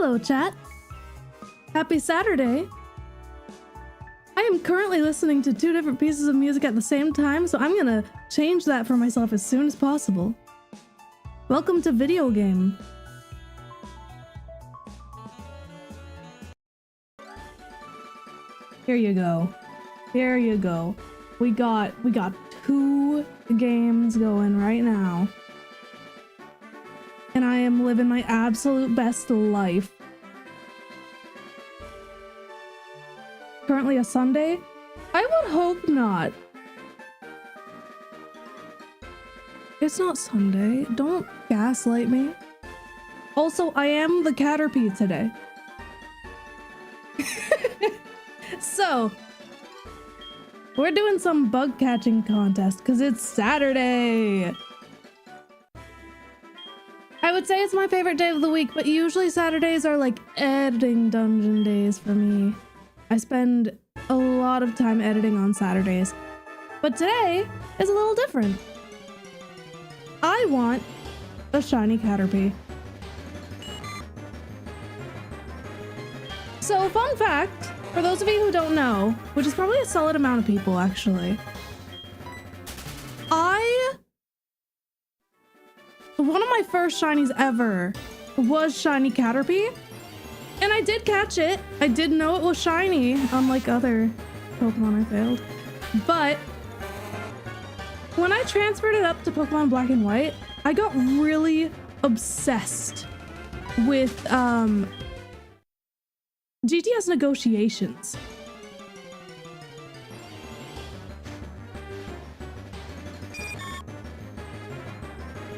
Hello, chat. Happy Saturday. I am currently listening to 2 different pieces of music at the same time, so I'm gonna change that for myself as soon as possible. Welcome to Video Game. Here you go. Here you go. We got 2 games going right now. And I am living my absolute best life. Currently a Sunday? I would hope not. It's not Sunday. Don't gaslight me. Also, I am the Caterpie today. So, we're doing some bug catching contest because it's Saturday. I would say it's my favorite day of the week, but usually Saturdays are like editing dungeon days for me. I spend a lot of time editing on Saturdays, but today is a little different. I want a shiny Caterpie. So, fun fact, for those of you who don't know, which is probably a solid amount of people actually, one of my first shinies ever was shiny Caterpie, and I did catch it. I did know it was shiny, unlike other Pokemon I failed. But when I transferred it up to Pokemon Black and White, I got really obsessed with GTS negotiations.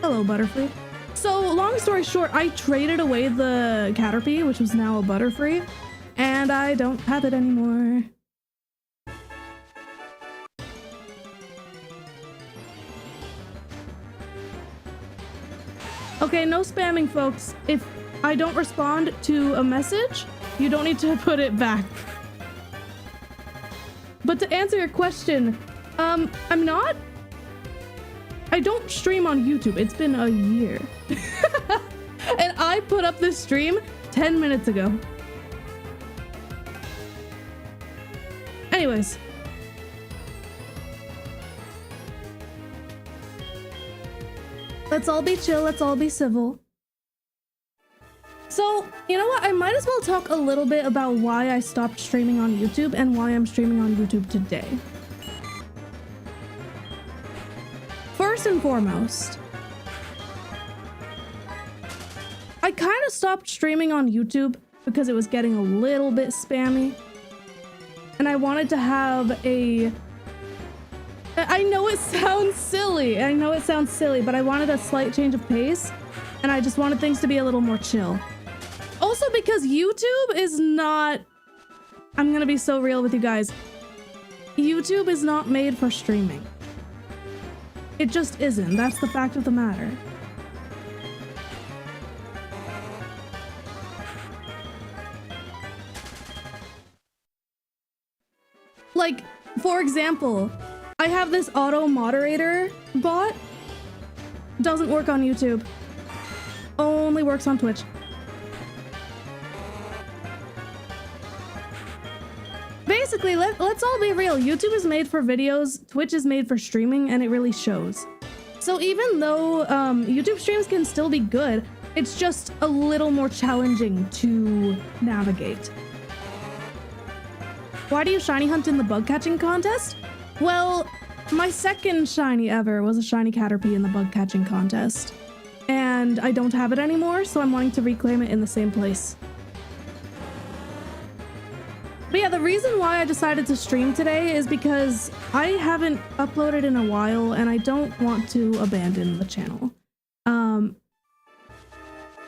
Hello, Butterfree. So, long story short, I traded away the Caterpie, which was now a Butterfree, and I don't have it anymore. Okay, no spamming, folks. If I don't respond to a message, you don't need to put it back. But to answer your question, I don't stream on YouTube. It's been a year. And I put up this stream 10 minutes ago. Anyways. Let's all be chill. Let's all be civil. So, you know what? I might as well talk a little bit about why I stopped streaming on YouTube and why I'm streaming on YouTube today. First and foremost, I kind of stopped streaming on YouTube because it was getting a little bit spammy. And I wanted to have I know it sounds silly, but I wanted a slight change of pace. And I just wanted things to be a little more chill. Also because YouTube is not, I'm gonna be so real with you guys. YouTube is not made for streaming. It just isn't. That's the fact of the matter. Like, for example, I have this auto moderator bot. Doesn't work on YouTube. Only works on Twitch. Basically, let's all be real. YouTube is made for videos, Twitch is made for streaming, and it really shows. So even though YouTube streams can still be good, it's just a little more challenging to navigate. Why do you shiny hunt in the bug catching contest? Well, my second shiny ever was a shiny Caterpie in the bug catching contest. And I don't have it anymore, so I'm wanting to reclaim it in the same place. But yeah, the reason why I decided to stream today is because I haven't uploaded in a while and I don't want to abandon the channel.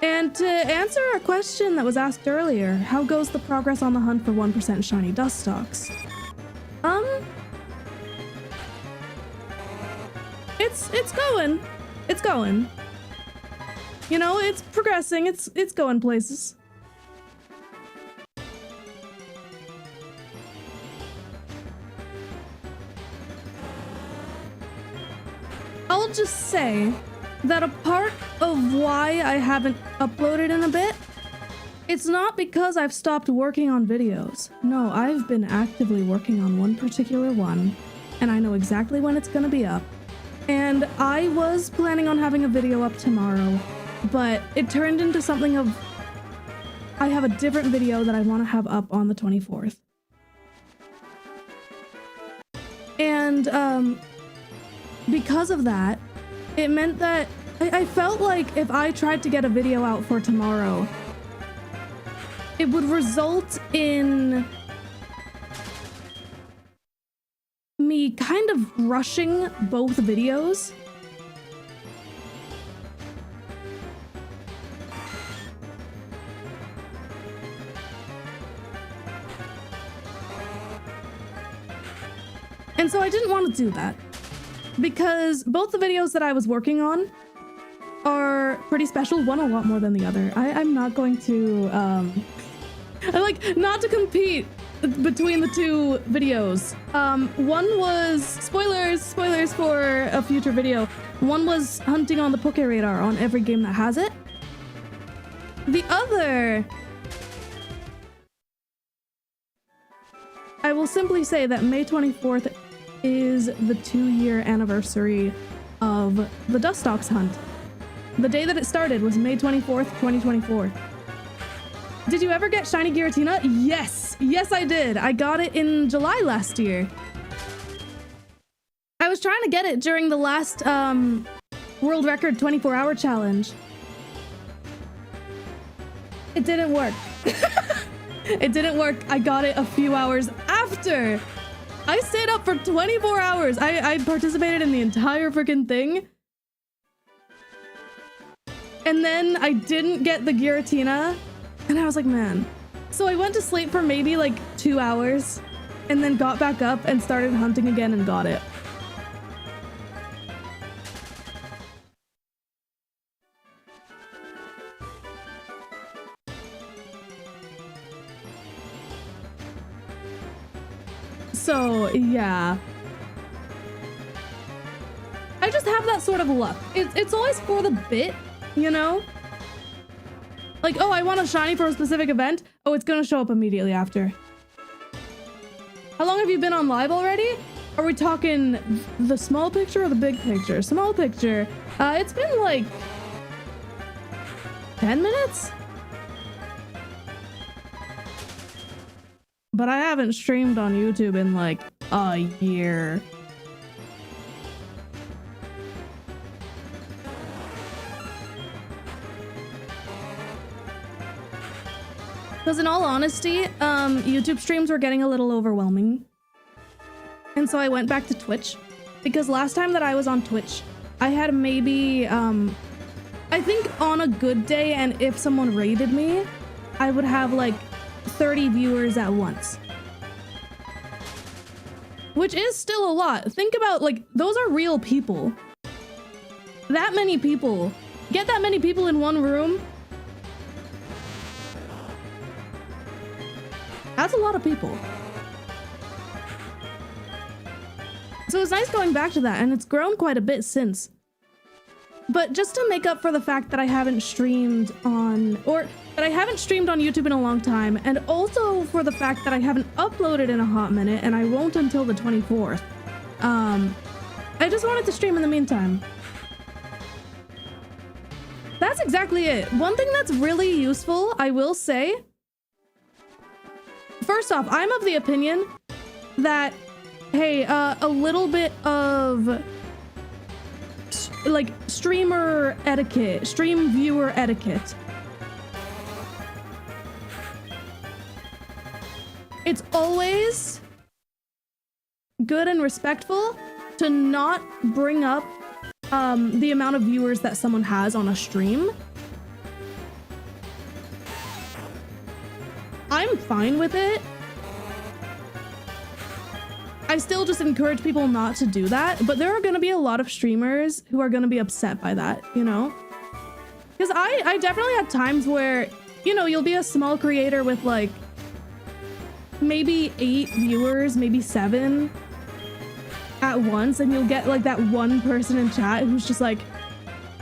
And to answer our question that was asked earlier, how goes the progress on the hunt for 1% shiny Dusttox? It's going. You know, it's progressing, it's going places. I'll just say that a part of why I haven't uploaded in a bit It's not because I've stopped working on videos. No, I've been actively working on one particular one, and I know exactly when it's gonna be up. And I was planning on having a video up tomorrow, but it turned into something of, I have a different video that I want to have up on the 24th. And because of that, it meant that I felt like if I tried to get a video out for tomorrow, it would result in me kind of rushing both videos. And so I didn't want to do that because both the videos that I was working on are pretty special. One a lot more than the other. I'm not going to, I like not to compete between the two videos. One was spoilers for a future video. One was hunting on the Poke Radar on every game that has it. The other, I will simply say that May 24th is the 2-year anniversary of the Dusttox hunt. The day that it started was May 24th, 2024. Did you ever get shiny Giratina? Yes! Yes, I did. I got it in July last year. I was trying to get it during the last world record 24-hour challenge. It didn't work. It didn't work. I got it a few hours after. I stayed up for 24 hours. I participated in the entire freaking thing. And then I didn't get the Giratina. And I was like, man. So I went to sleep for maybe like 2 hours. And then got back up and started hunting again and got it. So, yeah. I just have that sort of luck. It's always for the bit, you know? Like, oh, I want a shiny for a specific event. Oh, it's gonna show up immediately after. How long have you been on live already? Are we talking the small picture or the big picture? Small picture. It's been like 10 minutes? But I haven't streamed on YouTube in like a year. Because in all honesty, YouTube streams were getting a little overwhelming. And so I went back to Twitch. Because last time that I was on Twitch, I had maybe, I think on a good day and if someone raided me, I would have like 30 viewers at once. Which is still a lot. Think about, like, those are real people. That many people. Get that many people in one room. That's a lot of people. So it's nice going back to that, and it's grown quite a bit since. But just to make up for the fact that I haven't streamed on, or that I haven't streamed on YouTube in a long time, and also for the fact that I haven't uploaded in a hot minute, and I won't until the 24th, I just wanted to stream in the meantime. That's exactly it. One thing that's really useful, I will say, first off, I'm of the opinion that, hey, a little bit of like streamer etiquette, stream viewer etiquette. It's always good and respectful to not bring up the amount of viewers that someone has on a stream. I'm fine with it. I still just encourage people not to do that, but there are going to be a lot of streamers who are going to be upset by that, you know? Because I definitely had times where, you know, you'll be a small creator with like maybe 8 viewers, maybe 7 at once, and you'll get like that one person in chat who's just like,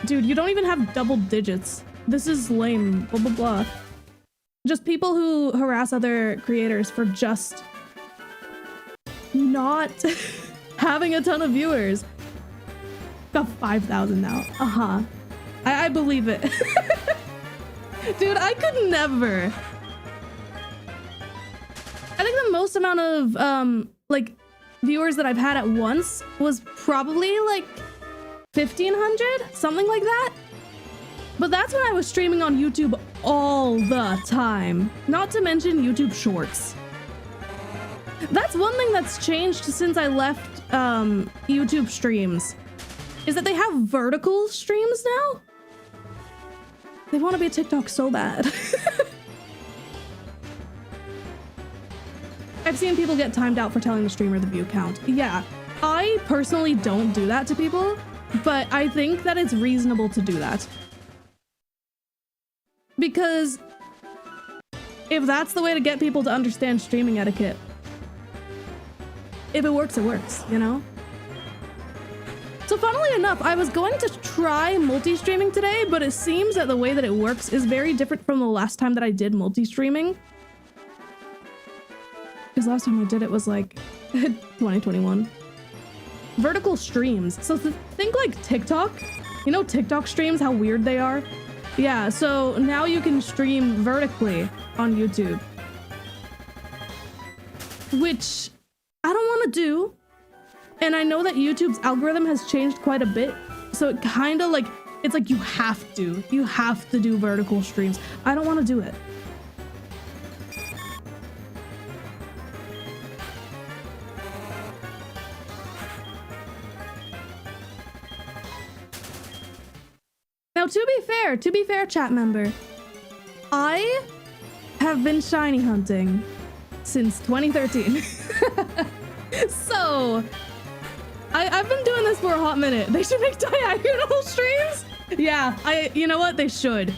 dude, you don't even have double digits. This is lame, blah, blah, blah. Just people who harass other creators for just not having a ton of viewers. Got 5,000 now. I believe it. Dude, I could never. I think the most amount of like viewers that I've had at once was probably like 1,500, something like that. But that's when I was streaming on YouTube all the time. Not to mention YouTube Shorts. That's one thing that's changed since I left YouTube streams, is that they have vertical streams now. They want to be a TikTok so bad. I've seen people get timed out for telling the streamer the view count. Yeah, I personally don't do that to people, but I think that it's reasonable to do that. Because if that's the way to get people to understand streaming etiquette, if it works, you know? So funnily enough, I was going to try multi-streaming today, but it seems that the way that it works is very different from the last time that I did multi-streaming. Because last time I did it was like 2021. Vertical streams. So think like TikTok. You know TikTok streams, how weird they are? Yeah, so now you can stream vertically on YouTube. Which I don't want to do. And I know that YouTube's algorithm has changed quite a bit. So it kind of like, it's like you have to do vertical streams. I don't want to do it. Now, to be fair, chat member, I have been shiny hunting since 2013. So, I've been doing this for a hot minute. They should make diagonal streams? Yeah, you know what? They should.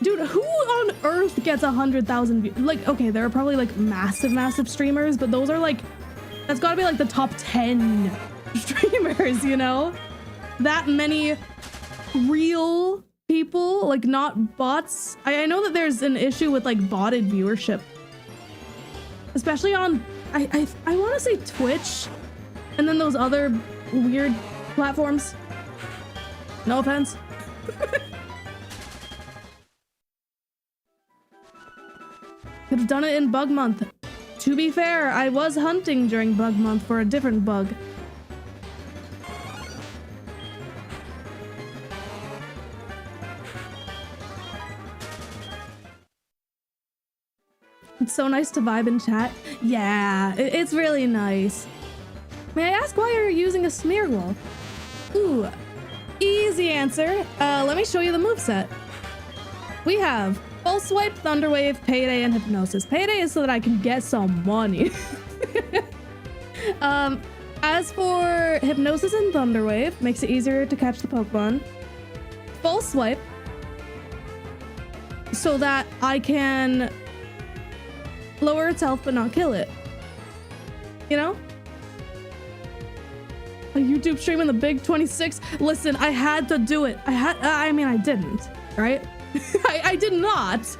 Dude, who on earth gets 100,000 views? Like, okay, there are probably like massive streamers, but those are like, that's gotta be like the top 10 streamers, you know? That many real people, like not bots. I know that there's an issue with like botted viewership, especially on, I want to say Twitch and then those other weird platforms. No offense. Could have done it in bug month. To be fair, I was hunting during bug month for a different bug. It's so nice to vibe in chat. Yeah, it's really nice. May I ask why you're using a smear wall? Ooh, easy answer. Let me show you the moveset. We have Full Swipe, Thunderwave, Payday, and Hypnosis. Payday is so that I can get some money. As for Hypnosis and Thunderwave, makes it easier to catch the Pokemon. Full Swipe, so that I can lower its health but not kill it. You know? A YouTube stream in the big 26. Listen, I had to do it. I mean, I didn't, right? I did not,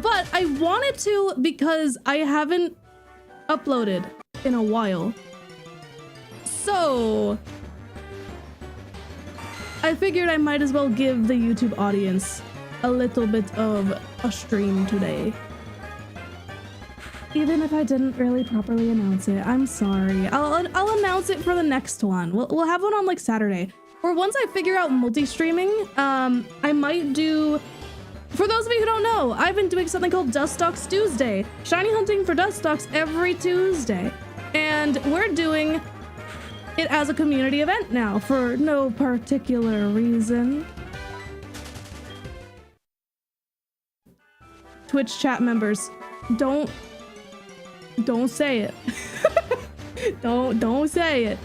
but I wanted to because I haven't uploaded in a while. So I figured I might as well give the YouTube audience a little bit of a stream today. Even if I didn't really properly announce it, I'm sorry. I'll announce it for the next one. We'll have one on like Saturday. Or once I figure out multi-streaming, I might do... For those of you who don't know, I've been doing something called Dusttox Tuesday. Shiny hunting for Dusttox every Tuesday. And we're doing it as a community event now for no particular reason. Twitch chat members, don't say it. don't say it.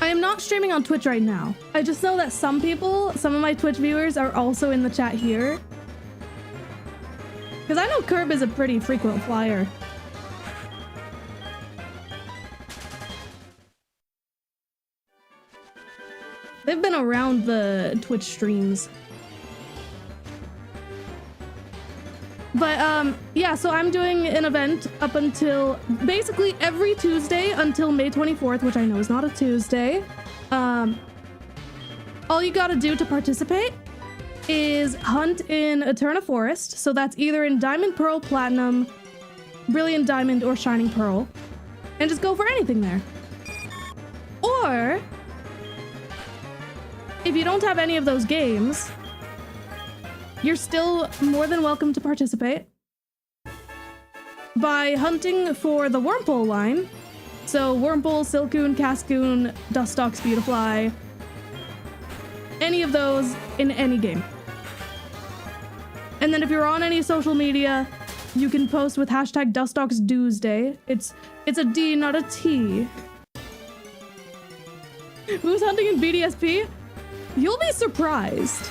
I am not streaming on Twitch right now. I just know that some people, some of my Twitch viewers are also in the chat here. Because I know Curb is a pretty frequent flyer. They've been around the Twitch streams. But yeah, so I'm doing an event up until basically every Tuesday until May 24th, which I know is not a Tuesday. All you gotta do to participate is hunt in Eterna Forest. So that's either in Diamond, Pearl, Platinum, Brilliant Diamond, or Shining Pearl. And just go for anything there. Or if you don't have any of those games, you're still more than welcome to participate by hunting for the Wurmple line. So Wurmple, Silcoon, Cascoon, Dusttox, Beautifly, any of those in any game. And then if you're on any social media, you can post with hashtag DusttoxDoomsday. It's a D, not a T. Who's hunting in BDSP? You'll be surprised.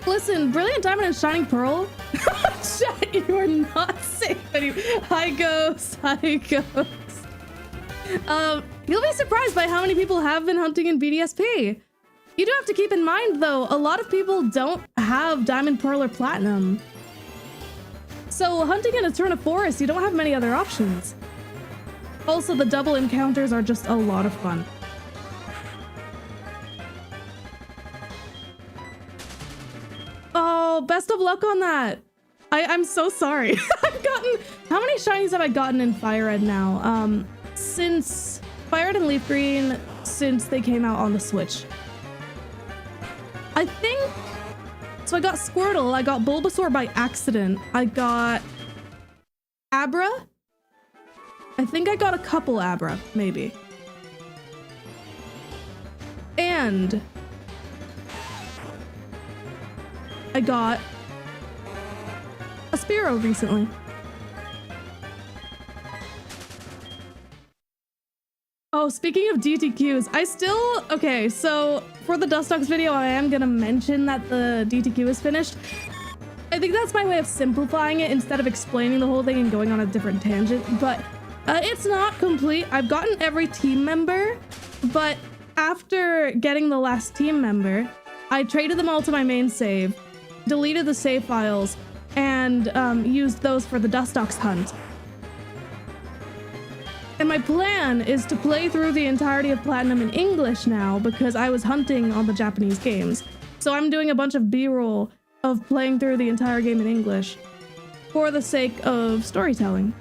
Listen, Brilliant Diamond and Shining Pearl. Chat, you are not safe anymore. Hi, Ghost. Hi, Ghost. You'll be surprised by how many people have been hunting in BDSP. You do have to keep in mind, though, a lot of people don't have Diamond, Pearl, or Platinum. So hunting in Eterna Forest, you don't have many other options. Also, the double encounters are just a lot of fun. Oh, best of luck on that. I'm so sorry. I've gotten... How many shinies have I gotten in Fire Red now? Since Fire Red and Leaf Green, since they came out on the Switch. I think... So I got Squirtle, I got Bulbasaur by accident, I got Abra. I think I got a couple Abra, maybe. And I got a Spearow recently. Oh, speaking of DTQs, I still... Okay, so for the Dusttox video, I am gonna mention that the DTQ is finished. I think that's my way of simplifying it instead of explaining the whole thing and going on a different tangent, but it's not complete. I've gotten every team member, but after getting the last team member, I traded them all to my main save, deleted the save files, and used those for the Dusttox hunt. And my plan is to play through the entirety of Platinum in English now because I was hunting on the Japanese games. So I'm doing a bunch of B-roll of playing through the entire game in English for the sake of storytelling.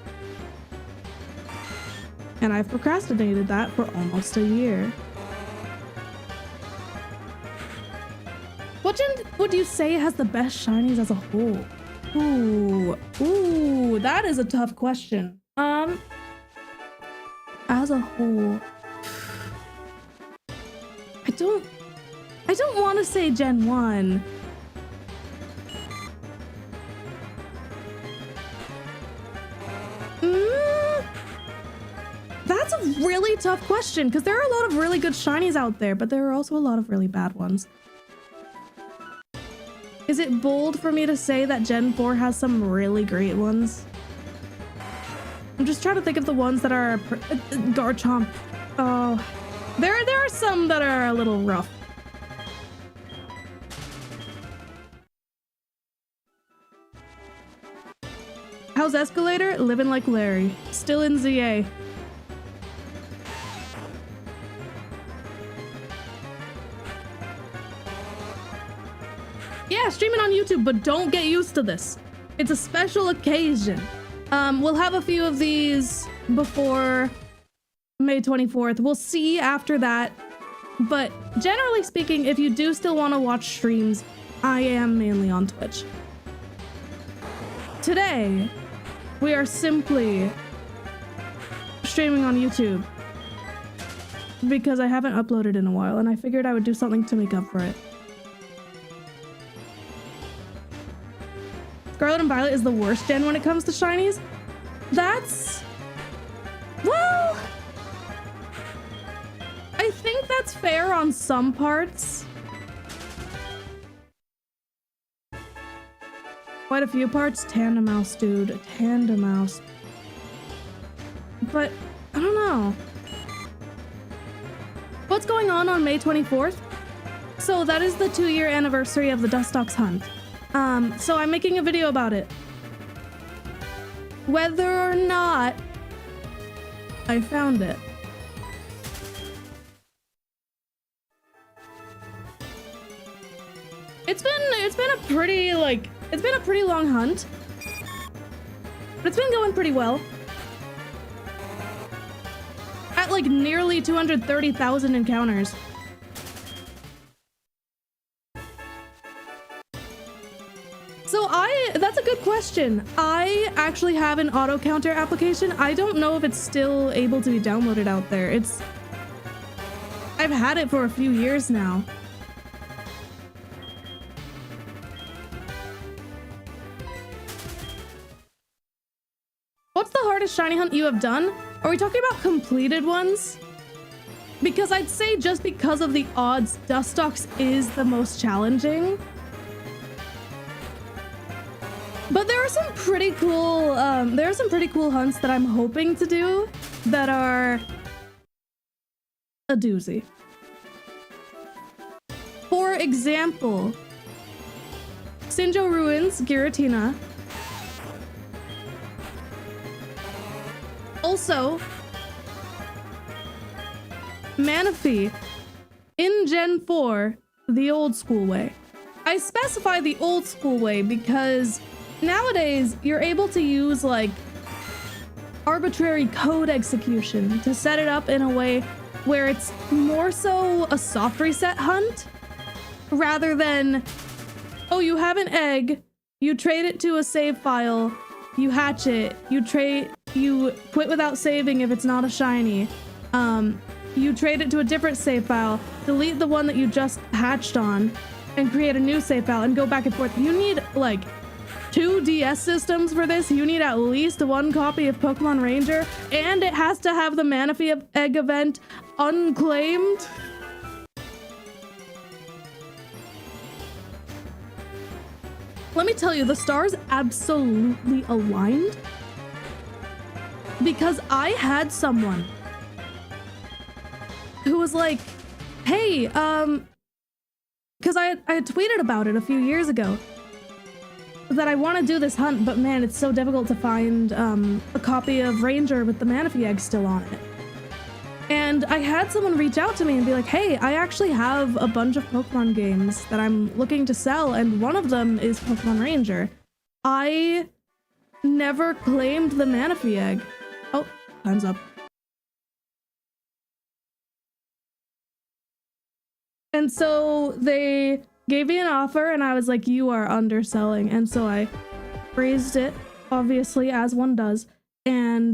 And I've procrastinated that for almost a year. What would you say has the best shinies as a whole? Ooh, that is a tough question. As a whole, I don't want to say Gen 1. That's a really tough question because there are a lot of really good shinies out there, but there are also a lot of really bad ones. Is it bold for me to say that Gen 4 has some really great ones? I'm just trying to think of the ones that are... Garchomp. Oh. There are some that are a little rough. How's Escalator? Living like Larry. Still in ZA. Yeah, streaming on YouTube, but don't get used to this. It's a special occasion. We'll have a few of these before May 24th. We'll see after that. But generally speaking, if you do still want to watch streams, I am mainly on Twitch. Today, we are simply streaming on YouTube because I haven't uploaded in a while and I figured I would do something to make up for it. Scarlet and Violet is the worst gen when it comes to shinies. That's... Well... fair on some parts. Quite a few parts. Tandem mouse, dude. Tandem mouse. But I don't know. What's going on May 24th? So that is the 2-year anniversary of the Dusttox hunt. So I'm making a video about it. Whether or not I found it. It's been a pretty it's been a pretty long hunt. But it's been going pretty well. At like nearly 230,000 encounters. So that's a good question. I actually have an auto counter application. I don't know if it's still able to be downloaded out there. I've had it for a few years now. What's the hardest shiny hunt you have done? Are we talking about completed ones? Because I'd say just because of the odds, Dusttox is the most challenging. But there are some pretty cool hunts that I'm hoping to do that are a doozy. For example, Sinjo Ruins, Giratina. Also, Manaphy in Gen 4, the old school way. I specify the old school way because nowadays you're able to use like arbitrary code execution to set it up in a way where it's more so a soft reset hunt rather than, oh, you have an egg, you trade it to a save file, you hatch it, you quit without saving if it's not a shiny. You trade it to a different save file, delete the one that you just hatched on, and create a new save file and go back and forth. You need like 2 DS systems for this. You need at least 1 copy of Pokemon Ranger, and it has to have the Manaphy egg event unclaimed. Let me tell you, the stars absolutely aligned because I had someone who was like, hey, because I had tweeted about it a few years ago that I want to do this hunt, but man, it's so difficult to find a copy of Ranger with the Manaphy egg still on it. And I had someone reach out to me and be like, hey, I actually have a bunch of Pokemon games that I'm looking to sell, and one of them is Pokemon Ranger. I never claimed the Manaphy egg. Oh, time's up. And so they gave me an offer, and I was like, you are underselling. And so I raised it, obviously, as one does, and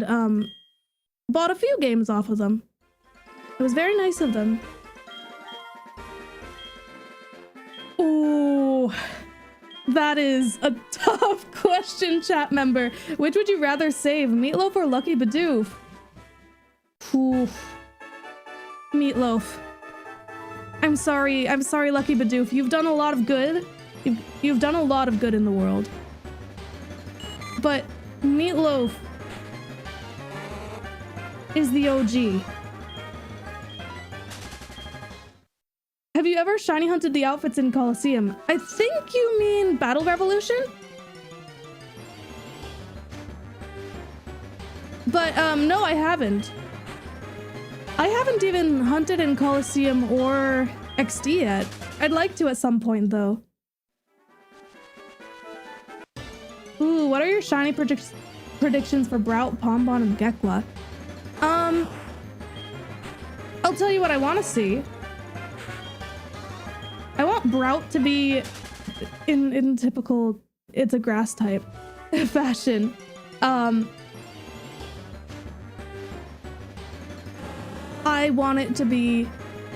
bought a few games off of them. It was very nice of them. Ooh, that is a tough question, chat member. Which would you rather save, Meatloaf or Lucky Bidoof? Ooh, Meatloaf. I'm sorry, Lucky Bidoof. You've done a lot of good. You've done a lot of good in the world. But Meatloaf is the OG. Have you ever shiny hunted the outfits in Coliseum? I think you mean Battle Revolution? But no, I haven't. I haven't even hunted in Coliseum or XD yet. I'd like to at some point though. Ooh, what are your shiny predictions for Brout, Pombon, and Gekwa? I'll tell you what I want to see. I want Brout to be in typical it's a grass type fashion. I want it to be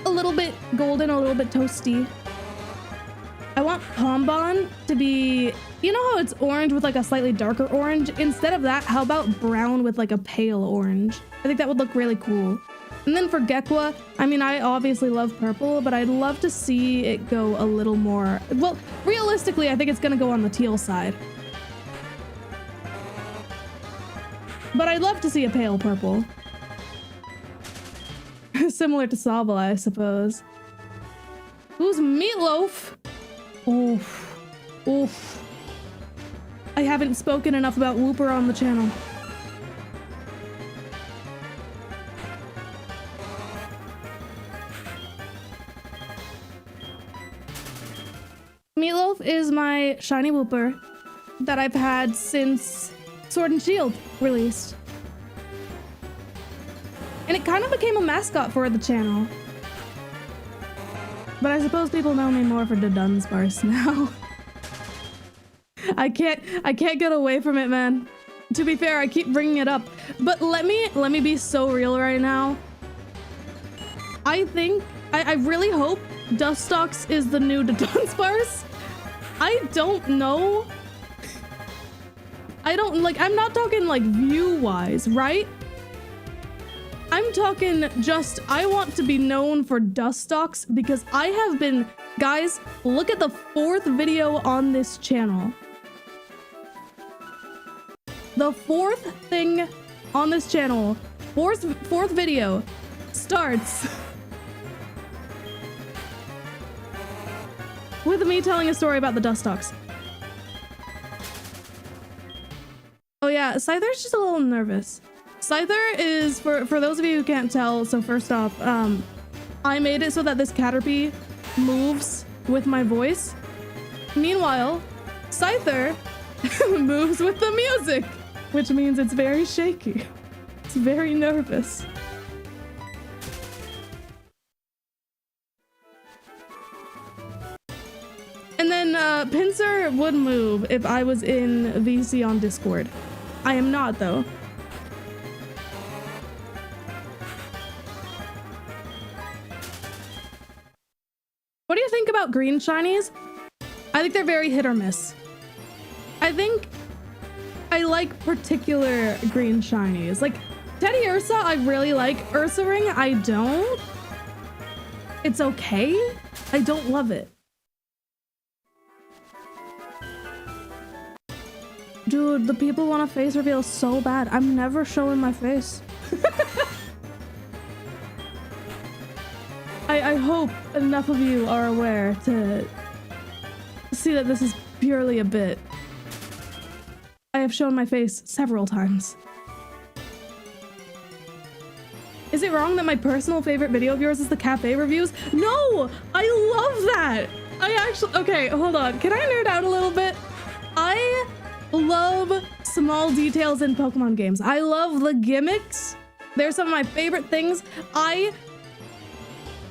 a little bit golden, a little bit toasty. I want Pombon to be, you know how it's orange with like a slightly darker orange? Instead of that, how about brown with like a pale orange? I think that would look really cool. And then for Gekwa, I mean, I obviously love purple, but I'd love to see it go a little more... Well, realistically, I think it's gonna go on the teal side. But I'd love to see a pale purple. Similar to Saba, I suppose. Who's Meatloaf? Oof. Oof. I haven't spoken enough about Whooper on the channel. Meatloaf is my shiny Whooper that I've had since Sword and Shield released. And it kind of became a mascot for the channel. But I suppose people know me more for the Dunsparce now. I can't get away from it, man. To be fair, I keep bringing it up. But let me be so real right now. I really hope Dusttox is the new Dunsparce. I don't know. I'm not talking like view-wise, right? I'm talking just, I want to be known for Dusttox because I have been, guys, look at the 4th video on this channel. The 4th thing on this channel, fourth video starts with me telling a story about the Dusttox. Oh yeah, Scyther's just a little nervous. Scyther is, for those of you who can't tell, so first off, I made it so that this Caterpie moves with my voice. Meanwhile, Scyther moves with the music, which means it's very shaky. It's very nervous. And then Pinsir would move if I was in VC on Discord. I am not, though. What do you think about green shinies? I think they're very hit or miss. I think I like particular green shinies. Like Teddy Ursa, I really like. Ursa Ring, I don't. It's okay. I don't love it. Dude, the people want a face reveal so bad. I'm never showing my face. I hope enough of you are aware to see that this is purely a bit. I have shown my face several times. Is it wrong that my personal favorite video of yours is the cafe reviews? No! I love that! I actually... Okay, hold on. Can I nerd out a little bit? I love small details in Pokemon games. I love the gimmicks. They're some of my favorite things. I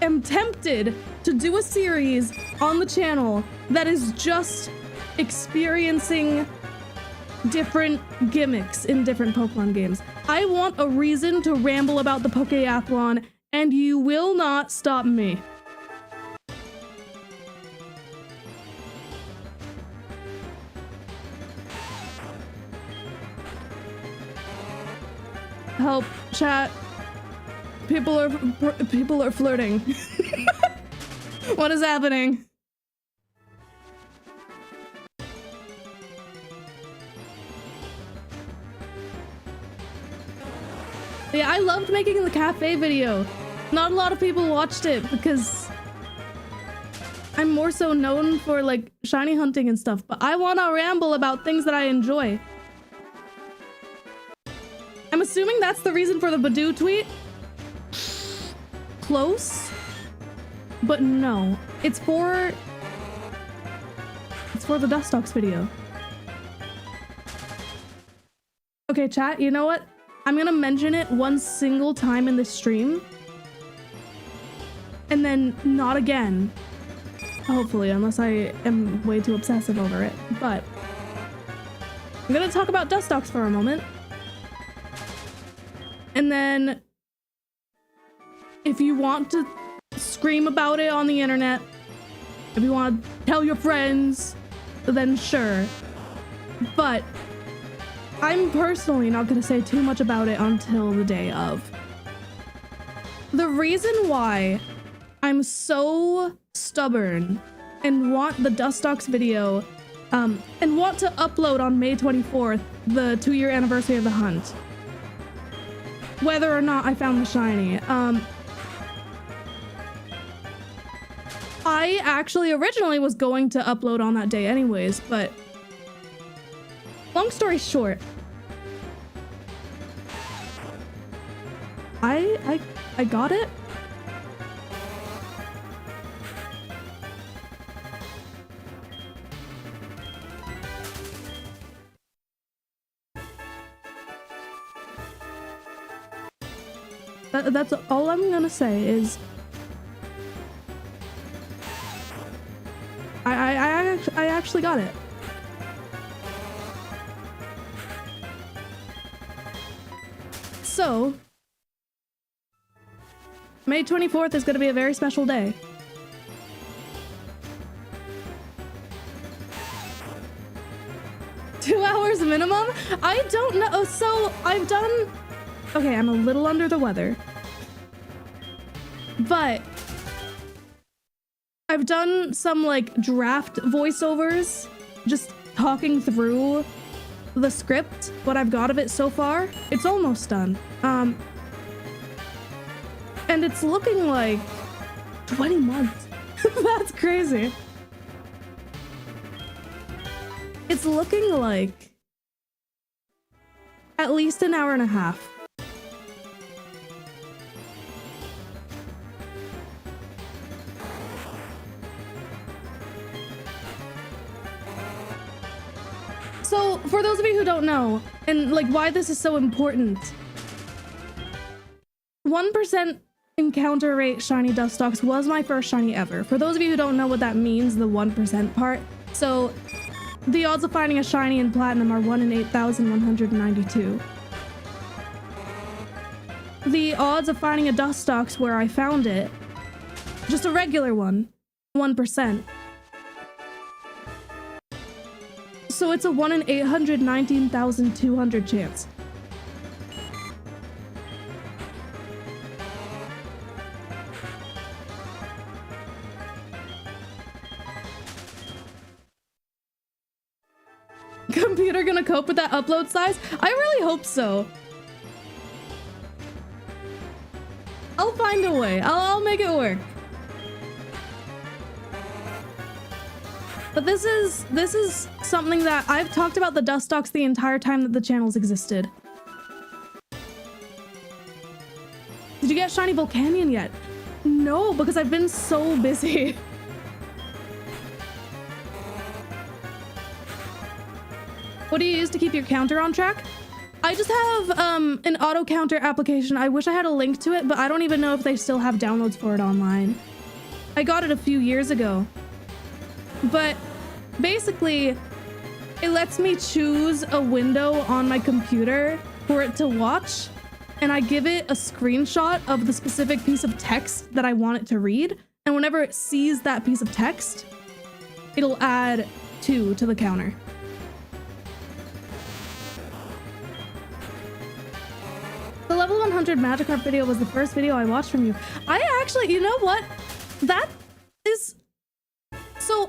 am tempted to do a series on the channel that is just experiencing different gimmicks in different Pokemon games. I want a reason to ramble about the Pokeathlon, and you will not stop me. Help, chat. People are flirting. What is happening? Yeah, I loved making the cafe video. Not a lot of people watched it because I'm more so known for like shiny hunting and stuff, but I want to ramble about things that I enjoy. I'm assuming that's the reason for the Badoo tweet. Close, but no. It's for the Dusttox video. Okay, chat, you know what? I'm gonna mention it one single time in this stream. And then not again. Hopefully, unless I am way too obsessive over it. But I'm gonna talk about Dusttox for a moment. And then if you want to scream about it on the internet, if you want to tell your friends, then sure. But I'm personally not going to say too much about it until the day of. The reason why I'm so stubborn and want the Dusttox video and want to upload on May 24th, the 2-year anniversary of the hunt, whether or not I found the shiny. I actually originally was going to upload on that day anyways, but long story short, I got it. That's all I'm gonna say is I actually got it. So May 24th is gonna be a very special day. Two hours minimum? I don't know. So I've done... Okay, I'm a little under the weather. But I've done some like draft voiceovers, just talking through the script, what I've got of it so far. It's almost done. And it's looking like 20 months. That's crazy. It's looking like at least an hour and a half. So, for those of you who don't know, and like why this is so important, 1% encounter rate shiny Dusttox was my first shiny ever. For those of you who don't know what that means, the 1% part, so the odds of finding a shiny in platinum are 1 in 8,192. The odds of finding a Dusttox where I found it, just a regular one, 1%. So it's a 1 in 819,200 chance. Computer gonna cope with that upload size? I really hope so. I'll find a way. I'll make it work. But this is something that I've talked about the Dusttox the entire time that the channel's existed. Did you get shiny Volcanion yet? No, because I've been so busy. What do you use to keep your counter on track? I just have an auto counter application. I wish I had a link to it, but I don't even know if they still have downloads for it online. I got it a few years ago. But basically, it lets me choose a window on my computer for it to watch, and I give it a screenshot of the specific piece of text that I want it to read, and whenever it sees that piece of text, it'll add 2 to the counter. The level 100 Magikarp video was the first video I watched from you. I actually, you know what? That is... So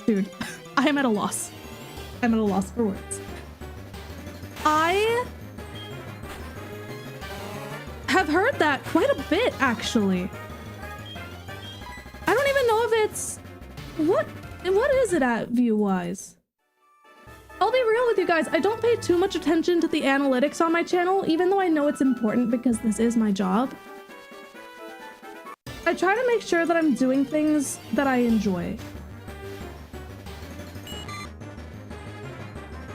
dude, I'm at a loss. I'm at a loss for words. I have heard that quite a bit, actually. I don't even know if it's... What is it at view-wise? I'll be real with you guys, I don't pay too much attention to the analytics on my channel, even though I know it's important because this is my job. I try to make sure that I'm doing things that I enjoy.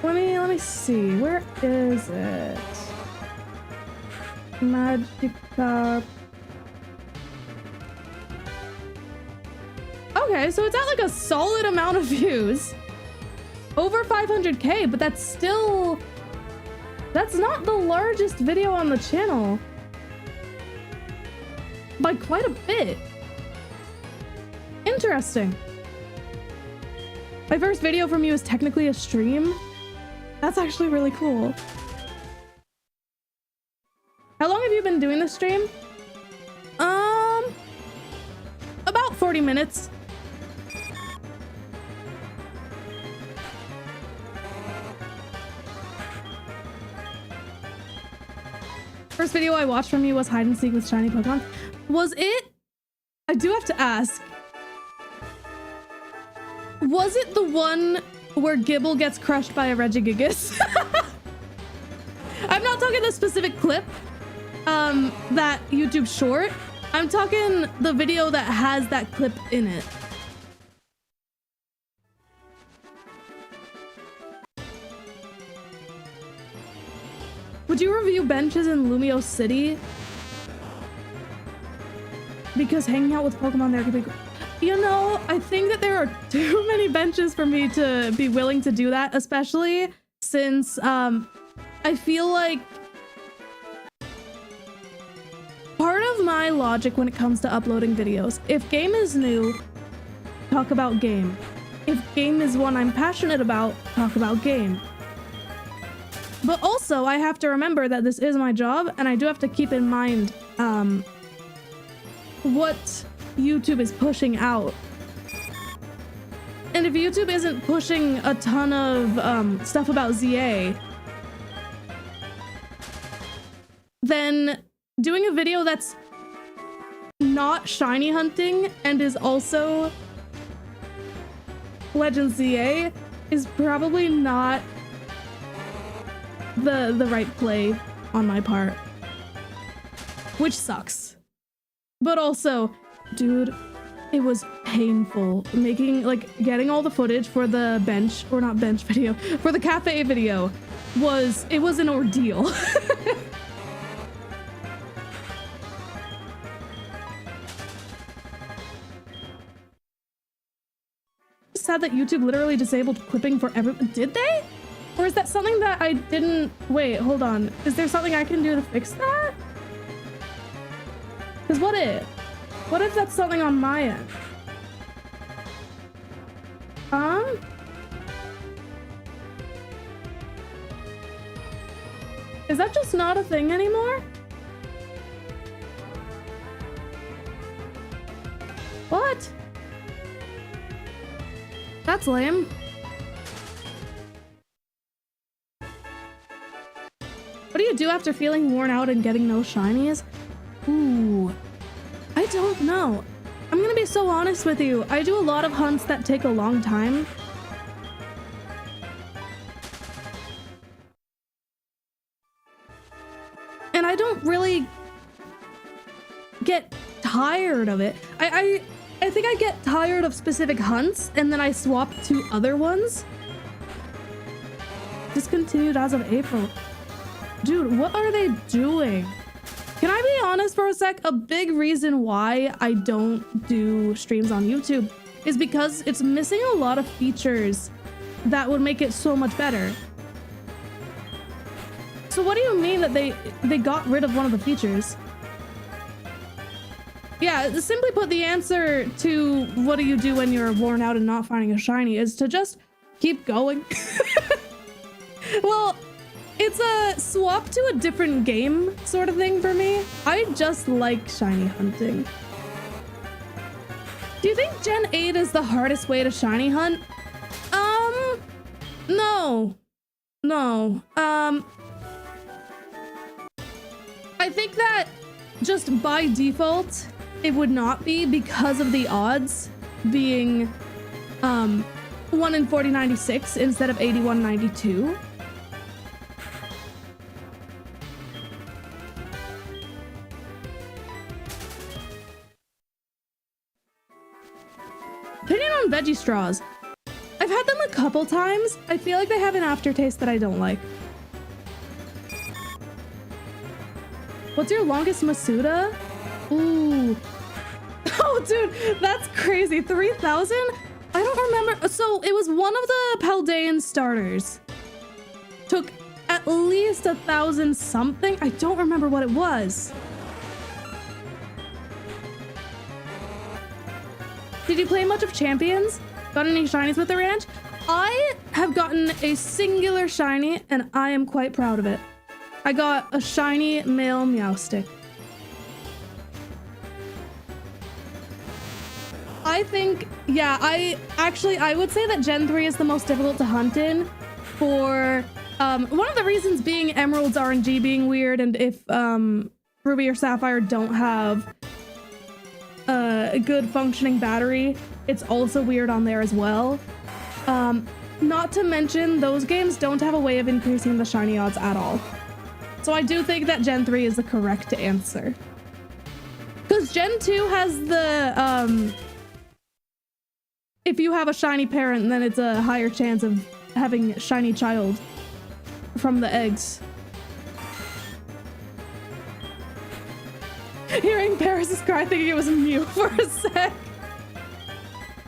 Let me see, where is it? Magikarp. Okay, so it's at like a solid amount of views. Over 500k, but that's not the largest video on the channel. By quite a bit. Interesting. My first video from you is technically a stream. That's actually really cool. How long have you been doing this stream? 40 minutes. First video I watched from you was hide and seek with shiny Pokemon. Was it? I do have to ask. Was it the one where Gibble gets crushed by a Regigigas? I'm not talking the specific clip, that YouTube short. I'm talking the video that has that clip in it. Would you review benches in Lumio City? Because hanging out with Pokemon there could be... You know, I think that there are too many benches for me to be willing to do that, especially since, I feel like part of my logic when it comes to uploading videos, if game is new, talk about game. If game is one I'm passionate about, talk about game. But also, I have to remember that this is my job, and I do have to keep in mind what YouTube is pushing out. And if YouTube isn't pushing a ton of stuff about ZA, then doing a video that's not shiny hunting and is also Legend ZA is probably not the right play on my part, which sucks. But also, dude, it was painful making, like, getting all the footage for the bench, or not bench video, for the cafe video it was an ordeal. Sad that YouTube literally disabled clipping for everyone. Did they? Or is that something that I didn't... Wait, hold on. Is there something I can do to fix that? Because what if that's something on my end? Is that just not a thing anymore? What? That's lame. What do you do after feeling worn out and getting no shinies? Ooh, I don't know. I'm gonna be so honest with you. I do a lot of hunts that take a long time. And I don't really get tired of it. I think I get tired of specific hunts and then I swap to other ones. Discontinued as of April. Dude, what are they doing? Can I be honest for a sec? A big reason why I don't do streams on YouTube is because it's missing a lot of features that would make it so much better. So what do you mean that they got rid of one of the features? Yeah, simply put, the answer to what do you do when you're worn out and not finding a shiny is to just keep going. Well, it's a swap to a different game sort of thing for me. I just like shiny hunting. Do you think Gen 8 is the hardest way to shiny hunt? No. No. I think that just by default, it would not be because of the odds being 1 in 4096 instead of 8192. Opinion on veggie straws. I've had them a couple times. I feel like they have an aftertaste that I don't like. What's your longest Masuda? Ooh. Oh, dude, that's crazy. 3,000? I don't remember. So it was one of the Paldean starters. Took at least 1,000 something. I don't remember what it was. Did you play much of Champions? Got any shinies with the ranch? I have gotten a singular shiny, and I am quite proud of it. I got a shiny male Meowstic. I think, yeah, I would say that Gen 3 is the most difficult to hunt in for, one of the reasons being Emerald's RNG being weird, and if, Ruby or Sapphire don't have a good functioning battery, it's also weird on there as well. Not to mention, those games don't have a way of increasing the shiny odds at all. So I do think that Gen 3 is the correct answer. Because Gen 2 has the, if you have a shiny parent, then it's a higher chance of having a shiny child from the eggs. Hearing Paris's cry, thinking it was Mew for a sec.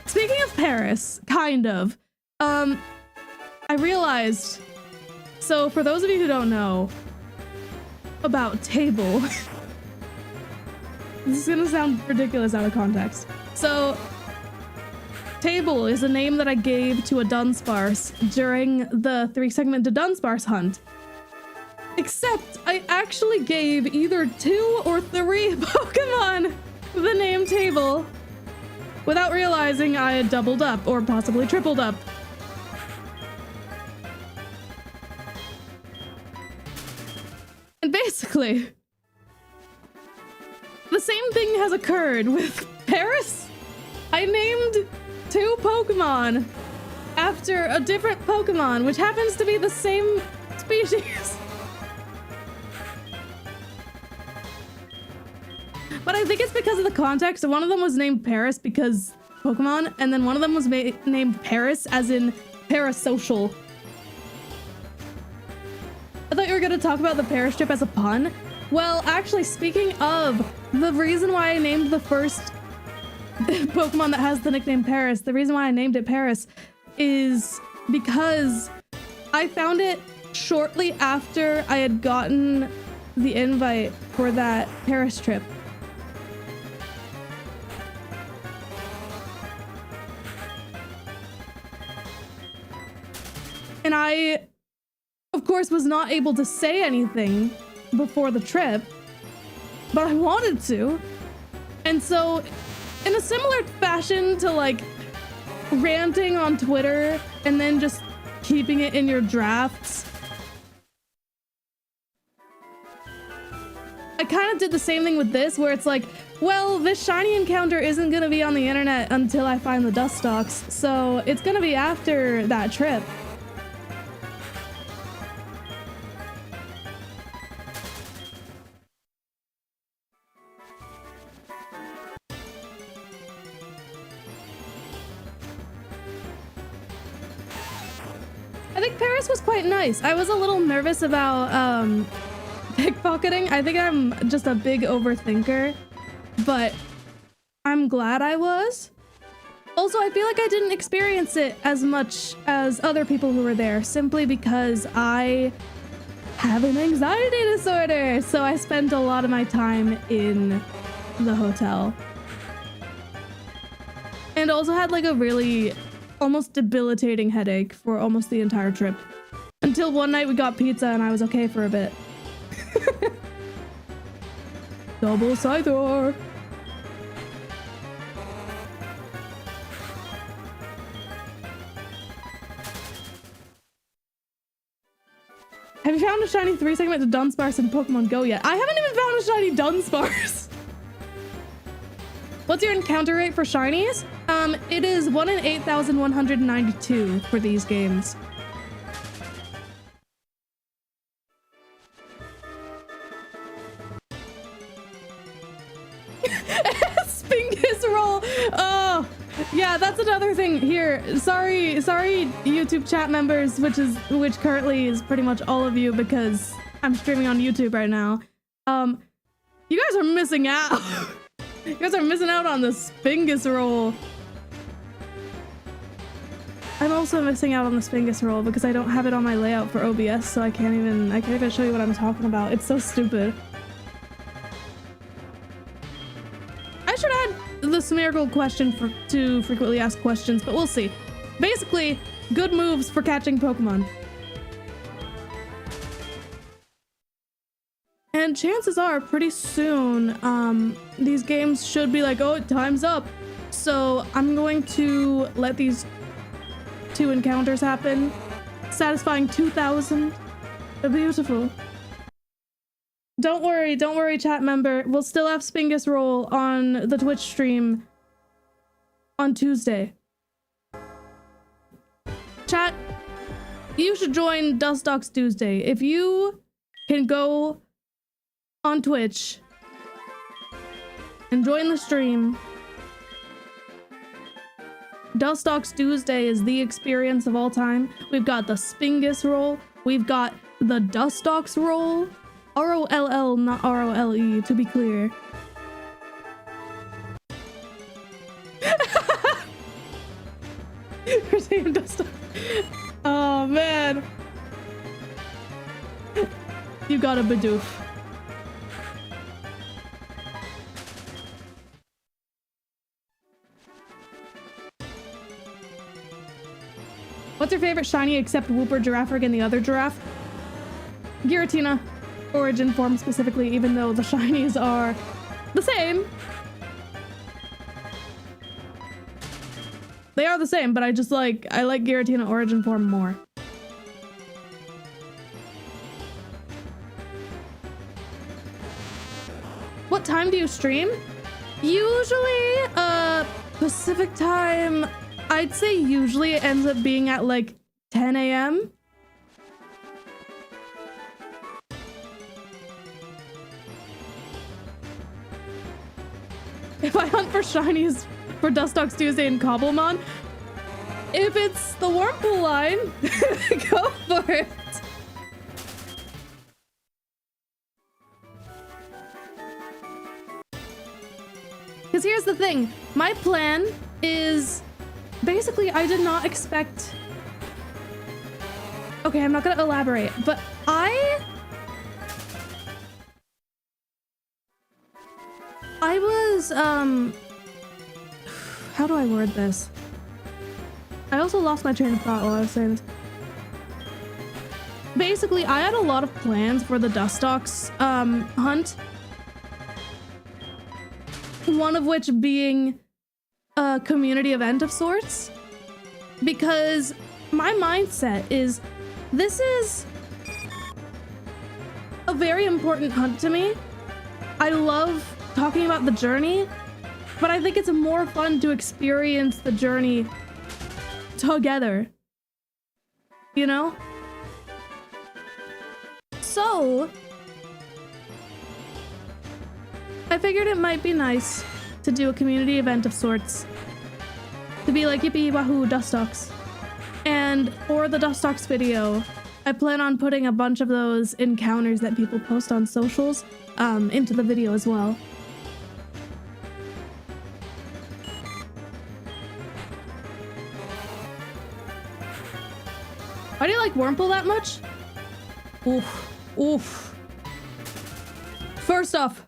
Speaking of Paris, kind of, I realized, so for those of you who don't know about Table, this is gonna sound ridiculous out of context. So, Table is a name that I gave to a Dunsparce during the 3-segment to Dunsparce hunt. Except I actually gave either 2 or 3 Pokemon the name Table without realizing I had doubled up or possibly tripled up. And basically, the same thing has occurred with Paris. I named 2 Pokemon after a different Pokemon, which happens to be the same species. But I think it's because of the context. One of them was named Paris because Pokemon, and then one of them was named Paris as in parasocial. I thought you were going to talk about the Paris trip as a pun. Well, actually, speaking of, the reason why I named the first Pokemon that has the nickname Paris, the reason why I named it Paris is because I found it shortly after I had gotten the invite for that Paris trip. And I, of course, was not able to say anything before the trip, but I wanted to. And so, in a similar fashion to like ranting on Twitter and then just keeping it in your drafts, I kind of did the same thing with this, where it's like, well, this shiny encounter isn't gonna be on the internet until I find the Dusttox, so it's gonna be after that trip. I think Paris was quite nice. I was a little nervous about pickpocketing. I think I'm just a big overthinker, but I'm glad I was. Also, I feel like I didn't experience it as much as other people who were there, simply because I have an anxiety disorder. So I spent a lot of my time in the hotel. And also had like a really almost debilitating headache for almost the entire trip. Until one night we got pizza and I was okay for a bit. Double Scyther! Have you found a shiny 3-segment to Dunsparce in Pokemon Go yet? I haven't even found a shiny Dunsparce! What's your encounter rate for shinies? It is 1 in 8,192 for these games. Spingus roll! Oh, yeah, that's another thing here. Sorry, YouTube chat members, which currently is pretty much all of you because I'm streaming on YouTube right now. You guys are missing out. You guys are missing out on the Spingus roll. I'm also missing out on the Spingus roll because I don't have it on my layout for OBS, so I can't even show you what I'm talking about. It's so stupid. I should add the Smeargle question to frequently asked questions, but we'll see. Basically, good moves for catching Pokemon. And chances are, pretty soon, these games should be like, oh, time's up. So I'm going to let these 2 encounters happen, satisfying 2,000. They're beautiful. Don't worry, chat member. We'll still have Spingus roll on the Twitch stream on Tuesday. Chat, you should join Dusttox Tuesday. If you can go on Twitch and join the stream, Dusttox Tuesday is the experience of all time. We've got the Spingus roll. We've got the Dusttox roll. R-O-L-L, not R-O-L-E, to be clear. Oh, man. You got a Bidoof. What's your favorite shiny except Wooper, Giraffrig, and the other giraffe? Giratina. Origin form specifically, even though the shinies are the same. They are the same, but I like Giratina origin form more. What time do you stream? Usually, Pacific time, I'd say usually it ends up being at like 10 a.m. If I hunt for shinies for Dusttox Tuesday and Cobblemon, if it's the Wurmple line, go for it. Because here's the thing, my plan is basically I did not expect... Okay, I'm not gonna elaborate, but I was, how do I word this? I also lost my train of thought while I was saying this. Basically, I had a lot of plans for the Dusttox hunt. One of which being a community event of sorts. Because my mindset is, this is a very important hunt to me. I love talking about the journey, but I think it's more fun to experience the journey together. You know? So, I figured it might be nice to do a community event of sorts. To be like, yippee wahoo, Dusttox. And for the Dusttox video, I plan on putting a bunch of those encounters that people post on socials into the video as well. Why do you like Wurmple that much? Oof. Oof. First off,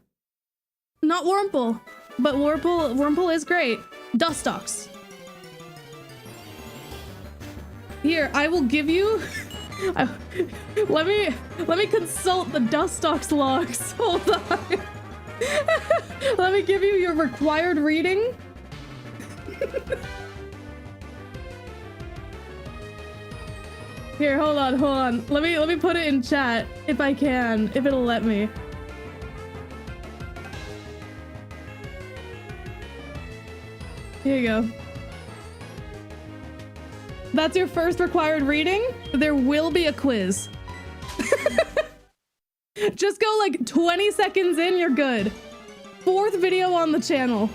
not Wurmple, but Wurmple is great. Dusttox. Here, I will give you... let me consult the Dusttox logs. Hold on. Let me give you your required reading. Here, hold on. Let me put it in chat if I can, if it'll let me. Here you go. That's your first required reading. There will be a quiz. Just go like 20 seconds in, you're good. 4th video on the channel.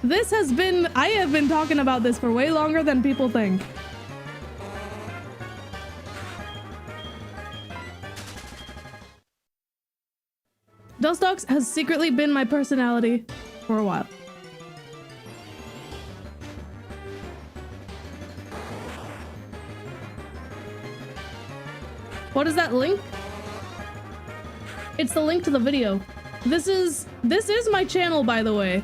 I have been talking about this for way longer than people think. Dusttox has secretly been my personality for a while. What is that link? It's the link to the video. This is my channel, by the way.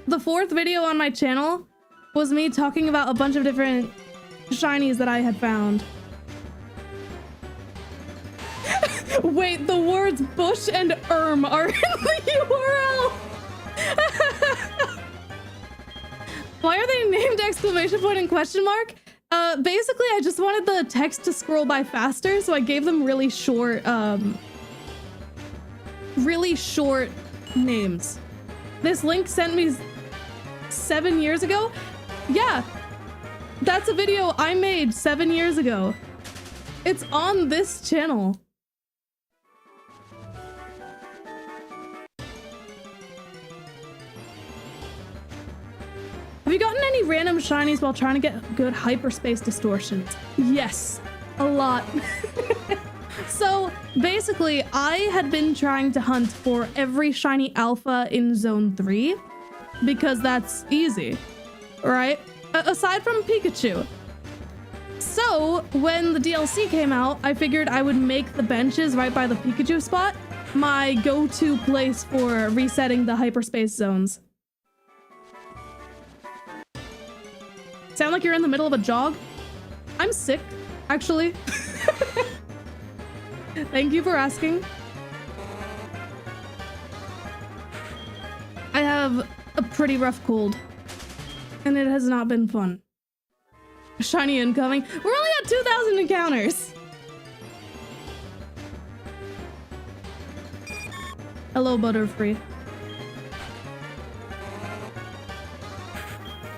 The 4th video on my channel was me talking about a bunch of different shinies that I had found. Wait, the words bush and are in the URL. Why are they named exclamation point and question mark? Basically, I just wanted the text to scroll by faster, so I gave them really short names. This link sent me 7 years ago. Yeah, that's a video I made 7 years ago. It's on this channel. Have you gotten any random shinies while trying to get good hyperspace distortions? Yes, a lot. So basically, I had been trying to hunt for every shiny alpha in Zone 3 because that's easy, right? Aside from Pikachu. So when the DLC came out, I figured I would make the benches right by the Pikachu spot my go-to place for resetting the hyperspace zones. Sound like you're in the middle of a jog? I'm sick, actually. Thank you for asking. I have a pretty rough cold, and it has not been fun. Shiny incoming. We're only at 2,000 encounters. Hello, Butterfree.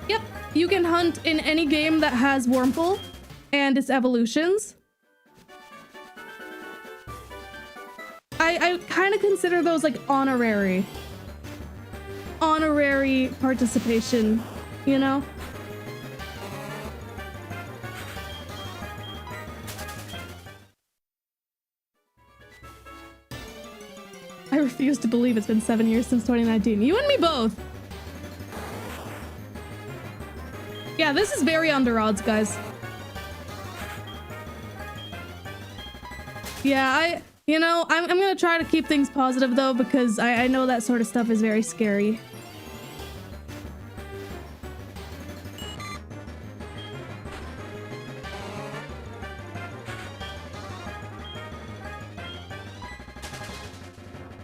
Yep, you can hunt in any game that has Wurmple and its evolutions. I kind of consider those like honorary participation, you know? I refuse to believe it's been 7 years since 2019. You and me both. Yeah, this is very under odds, guys. Yeah, I'm gonna try to keep things positive though, because I know that sort of stuff is very scary.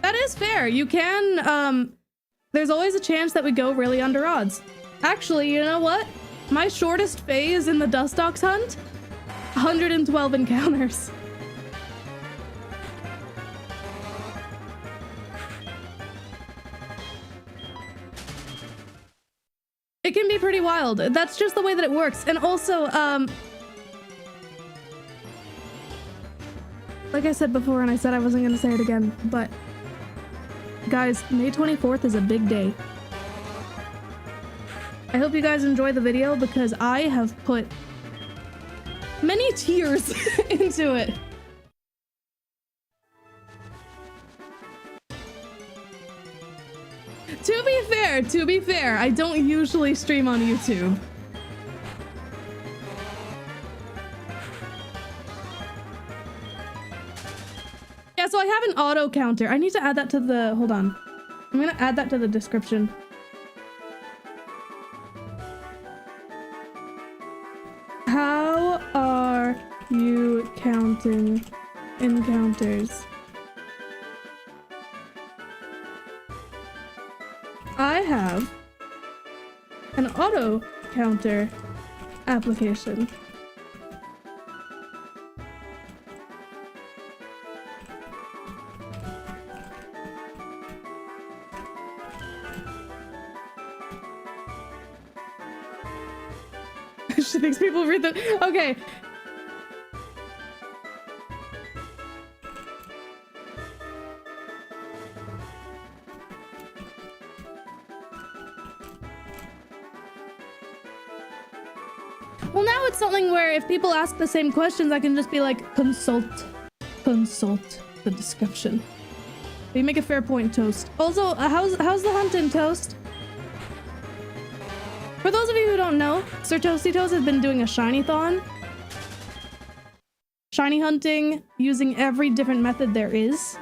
That is fair. You can, there's always a chance that we go really under odds. Actually, you know what? My shortest phase in the Dusttox hunt? 112 encounters. It can be pretty wild. That's just the way that it works. And also, like I said before, and I said I wasn't gonna say it again, but guys, May 24th is a big day. I hope you guys enjoy the video because I have put many tears into it. To be fair, I don't usually stream on YouTube. Yeah, so I have an auto counter. I need to add that to the, hold on. I'm gonna add that to the description. How are you counting encounters? I have an auto counter application. She thinks people read them. Okay. Well, now it's something where if people ask the same questions, I can just be like, consult the description. But you make a fair point, Toast. Also, how's the hunting, Toast? For those of you who don't know, Sir Toasty Toast has been doing a shiny-thon. Shiny hunting, using every different method there is.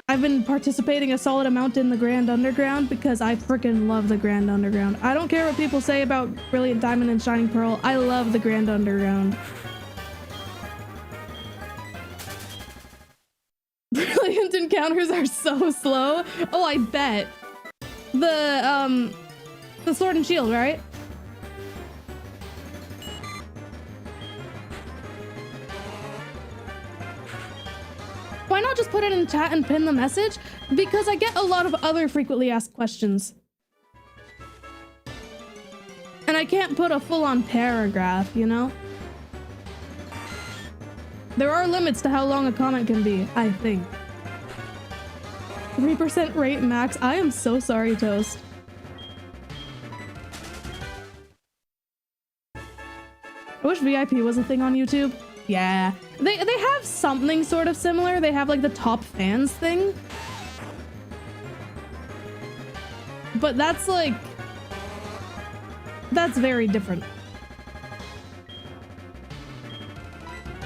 I've been participating a solid amount in the Grand Underground because I freaking love the Grand Underground. I don't care what people say about Brilliant Diamond and Shining Pearl. I love the Grand Underground. encounters are so slow. Oh, I bet. The sword and shield, right? Why not just put it in chat and pin the message? Because I get a lot of other frequently asked questions. And I can't put a full-on paragraph, you know? There are limits to how long a comment can be, I think. 3% rate max. I am so sorry, Toast. I wish VIP was a thing on YouTube. Yeah. They have something sort of similar. They have like the top fans thing. But that's like... that's very different.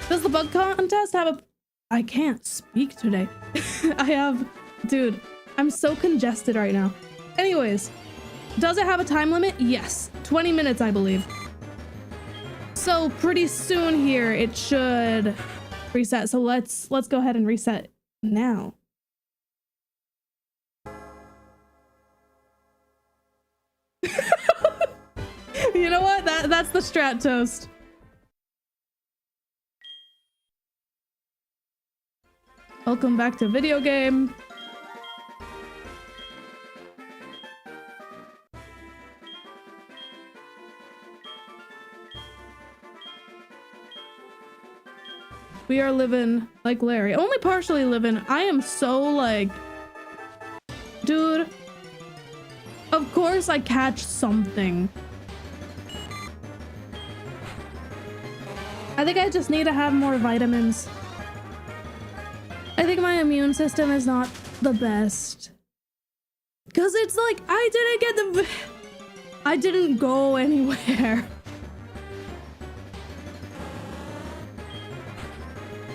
Does the bug contest have a... I can't speak today. I have... Dude, I'm so congested right now. Anyways, does it have a time limit? Yes. 20 minutes, I believe. So pretty soon here, it should reset. So let's go ahead and reset now. You know what? That's the strat, Toast. Welcome back to video game. We are living like Larry. Only partially living. I am so like... Dude. Of course I catch something. I think I just need to have more vitamins. I think my immune system is not the best. Cause it's like, I didn't go anywhere.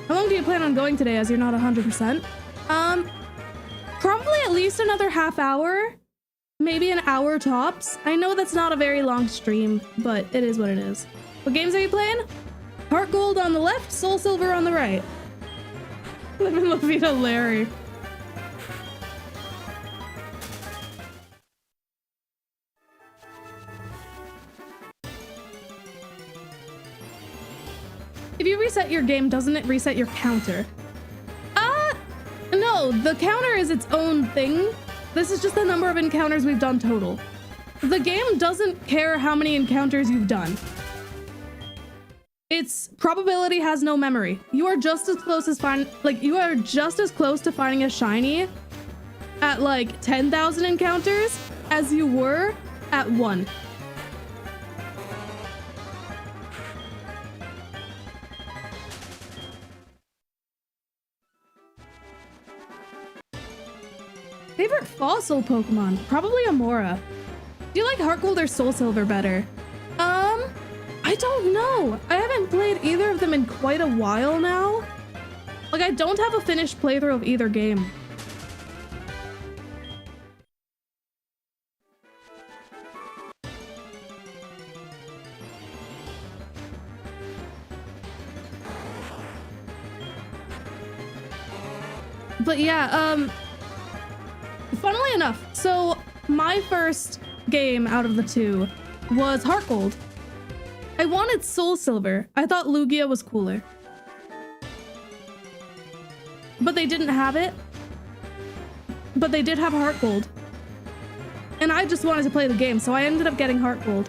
How long do you plan on going today as you're not 100%? Probably at least another half hour. Maybe an hour tops. I know that's not a very long stream, but it is what it is. What games are you playing? Heart Gold on the left, Soul Silver on the right. Living La Vida Larry. If you reset your game, doesn't it reset your counter? No, the counter is its own thing. This is just the number of encounters we've done total. The game doesn't care how many encounters you've done. Its probability has no memory. You are just as close as you are just as close to finding a shiny at like 10,000 encounters as you were at 1. Favorite fossil Pokemon? Probably Amora. Do you like Heart Gold or Soul Silver better? I don't know. I haven't played either of them in quite a while now. Like, I don't have a finished playthrough of either game. But yeah, funnily enough, so my first game out of the two was Heart Gold. I wanted Soul Silver. I thought Lugia was cooler. But they didn't have it. But they did have Heart Gold. And I just wanted to play the game, so I ended up getting Heart Gold.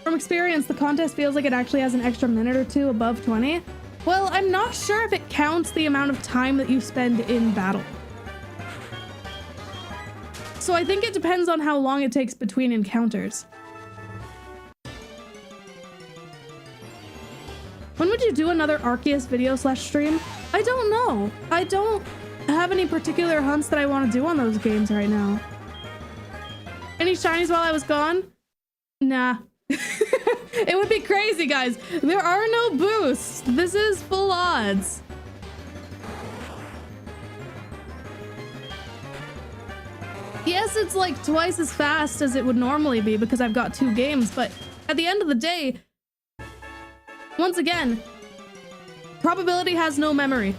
From experience, the contest feels like it actually has an extra minute or two above 20. Well, I'm not sure if it counts the amount of time that you spend in battle. So I think it depends on how long it takes between encounters. When would you do another Arceus video / stream? I don't know. I don't have any particular hunts that I want to do on those games right now. Any shinies while I was gone? Nah. It would be crazy, guys. There are no boosts. This is full odds. Yes, it's like twice as fast as it would normally be because I've got 2 games, but at the end of the day, once again, probability has no memory.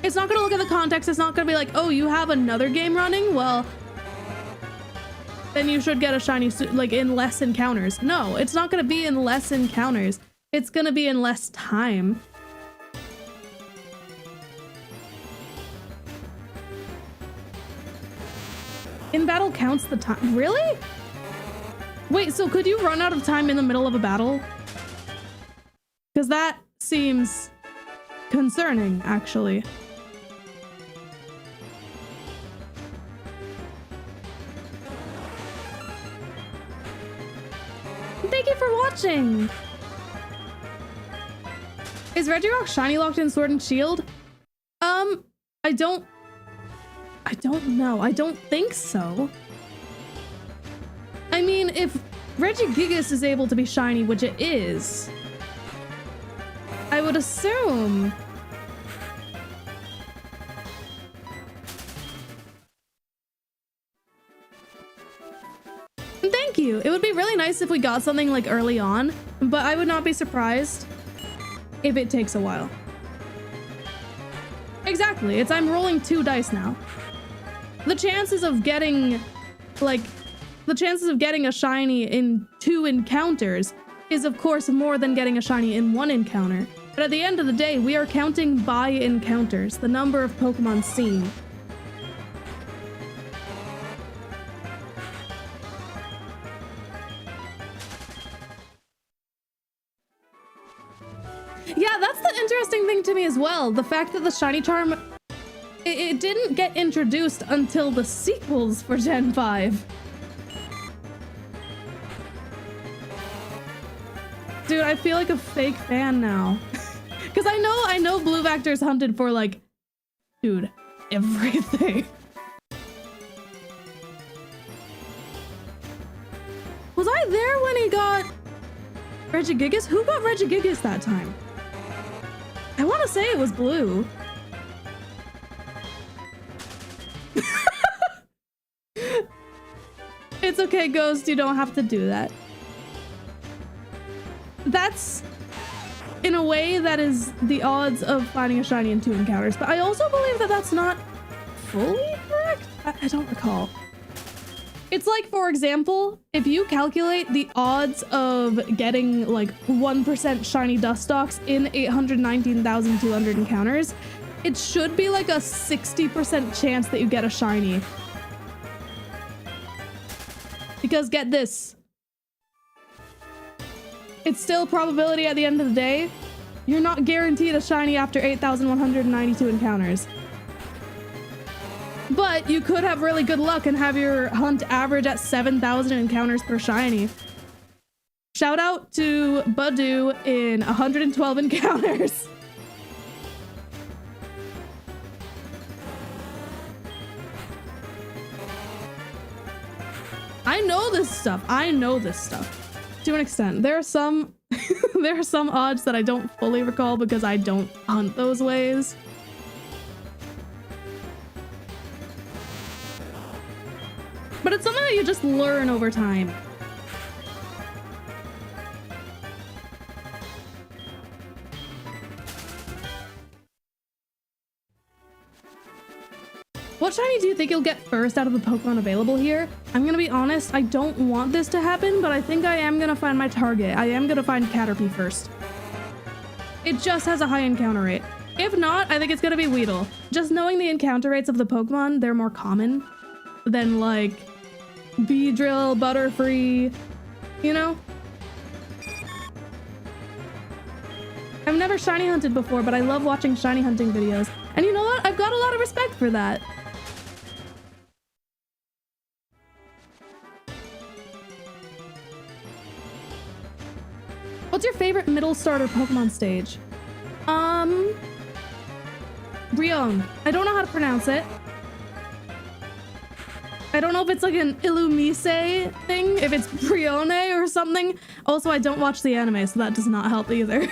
It's not gonna look at the context. It's not gonna be like, oh, you have another game running? Well, then you should get a shiny suit, like in less encounters. No, it's not gonna be in less encounters. It's gonna be in less time. In battle counts the time. Really? Wait, so could you run out of time in the middle of a battle? Because that seems concerning, actually. Thank you for watching! Is Regirock shiny locked in Sword and Shield? I don't know. I don't think so. I mean, if Regigigas is able to be shiny, which it is, I would assume. Thank you. It would be really nice if we got something like early on, but I would not be surprised if it takes a while. Exactly. It's I'm rolling 2 dice now. The chances of getting a shiny in 2 encounters is of course more than getting a shiny in 1 encounter. But at the end of the day, we are counting by encounters, the number of Pokemon seen. Yeah, that's the interesting thing to me as well. The fact that the shiny charm, it didn't get introduced until the sequels for Gen 5. Dude, I feel like a fake fan now. Because I know Blue Vector's hunted for, like, dude, everything. Was I there when he got Regigigas? Who got Regigigas that time? I want to say it was Blue. It's okay, Ghost, you don't have to do that. That's, in a way, that is the odds of finding a shiny in 2 encounters, but I also believe that that's not fully correct? I don't recall. It's like, for example, if you calculate the odds of getting like 1% shiny Dusttox in 819,200 encounters, it should be like a 60% chance that you get a shiny. Because get this. It's still probability at the end of the day. You're not guaranteed a shiny after 8,192 encounters. But you could have really good luck and have your hunt average at 7,000 encounters per shiny. Shout out to Badu in 112 encounters. I know this stuff. I know this stuff. To an extent. There are some there are some odds that I don't fully recall because I don't hunt those ways. But it's something that you just learn over time. What shiny do you think you'll get first out of the Pokemon available here? I'm gonna be honest, I don't want this to happen, but I think I am gonna find my target. I am gonna find Caterpie first. It just has a high encounter rate. If not, I think it's gonna be Weedle. Just knowing the encounter rates of the Pokemon, they're more common than like Beedrill, Butterfree, you know? I've never shiny hunted before, but I love watching shiny hunting videos. And you know what? I've got a lot of respect for that. What's your favorite middle starter Pokemon stage? Brionne. I don't know how to pronounce it. I don't know if it's like an Illumise thing, if it's Brionne or something. Also, I don't watch the anime, so that does not help either.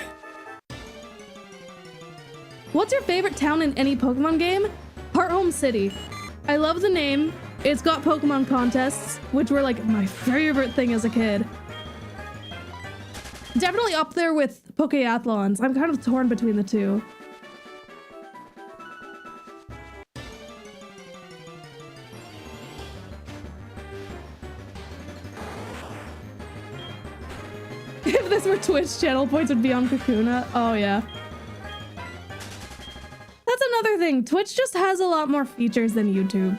What's your favorite town in any Pokemon game? Hearthome City. I love the name. It's got Pokemon contests, which were like my favorite thing as a kid. Definitely up there with Pokeathlons. I'm kind of torn between the two. If this were Twitch, channel points would be on Kakuna. Oh yeah. That's another thing. Twitch just has a lot more features than YouTube.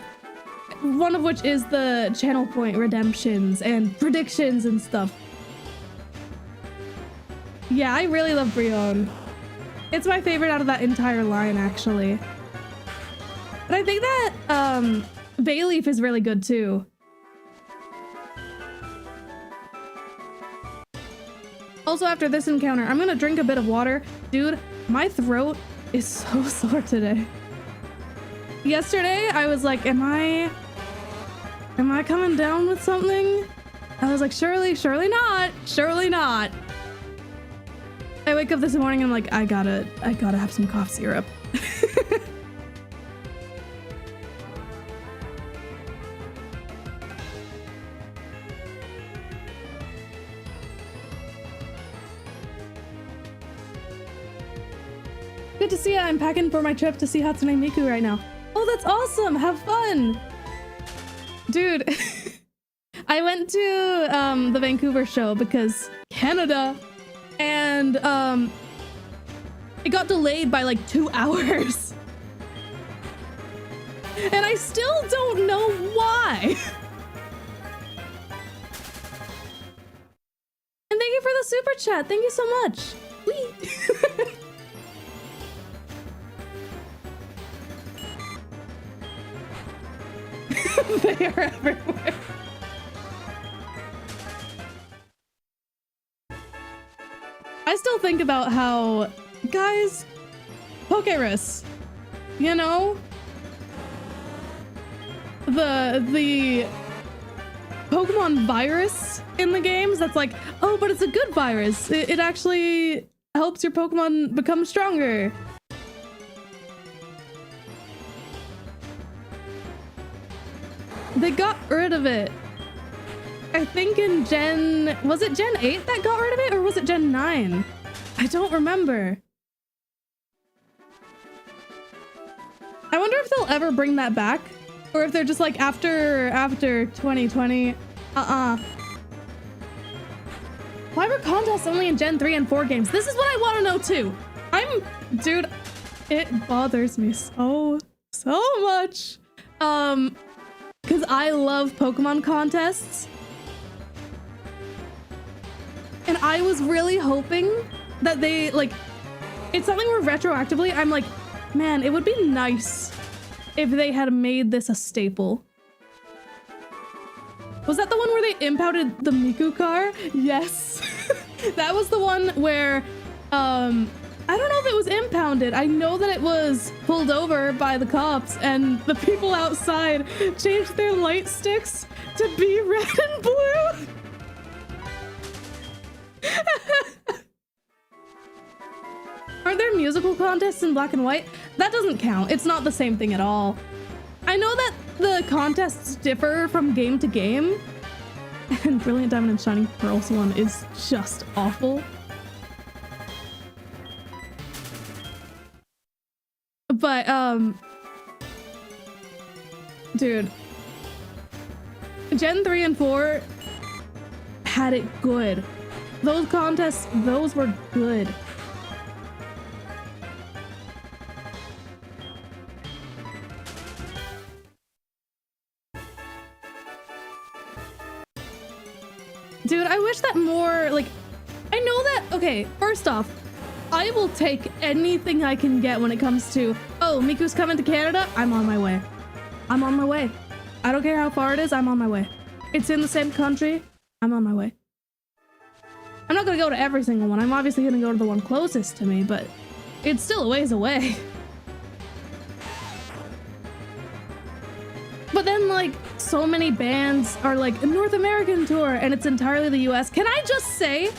One of which is the channel point redemptions and predictions and stuff. Yeah, I really love Brion. It's my favorite out of that entire line, actually. But I think that Bayleaf is really good too. Also, after this encounter, I'm gonna drink a bit of water. Dude, my throat is so sore today. Yesterday, I was like, am I coming down with something? I was like, surely not, surely not. I wake up this morning and I'm like, I gotta have some cough syrup. Good to see ya. I'm packing for my trip to see Hatsune Miku right now. Oh, that's awesome. Have fun. Dude, I went to the Vancouver show because Canada, and it got delayed by like 2 hours. And I still don't know why. And thank you for the super chat. Thank you so much. Whee. They are everywhere. I still think about how, guys, Pokerus, you know, the Pokemon virus in the games that's like, oh, but it's a good virus. It actually helps your Pokemon become stronger. They got rid of it. I think in was it Gen 8 that got rid of it, or was it Gen 9? I don't remember. I wonder if they'll ever bring that back, or if they're just like after 2020. Why were contests only in Gen 3 and 4 games? This is what I want to know too. Dude, it bothers me so much. Because I love Pokemon contests. And I was really hoping that they, like, it's something where retroactively, I'm like, man, it would be nice if they had made this a staple. Was that the one where they impounded the Miku car? Yes. That was the one where, I don't know if it was impounded. I know that it was pulled over by the cops and the people outside changed their light sticks to be red and blue. Aren't there musical contests in black and white? That doesn't count. It's not the same thing at all. I know that the contests differ from game to game, and Brilliant Diamond and Shining Pearls one is just awful. But, dude, Gen 3 and 4 had it good. Those contests, those were good. Dude, I wish that more, like, I know that, okay, first off, I will take anything I can get when it comes to, oh, Miku's coming to Canada, I'm on my way. I'm on my way. I don't care how far it is, I'm on my way. It's in the same country, I'm on my way. I'm not gonna go to every single one. I'm obviously gonna go to the one closest to me, but it's still a ways away. But then, like, so many bands are like, a North American tour, and it's entirely the US. Can I just say,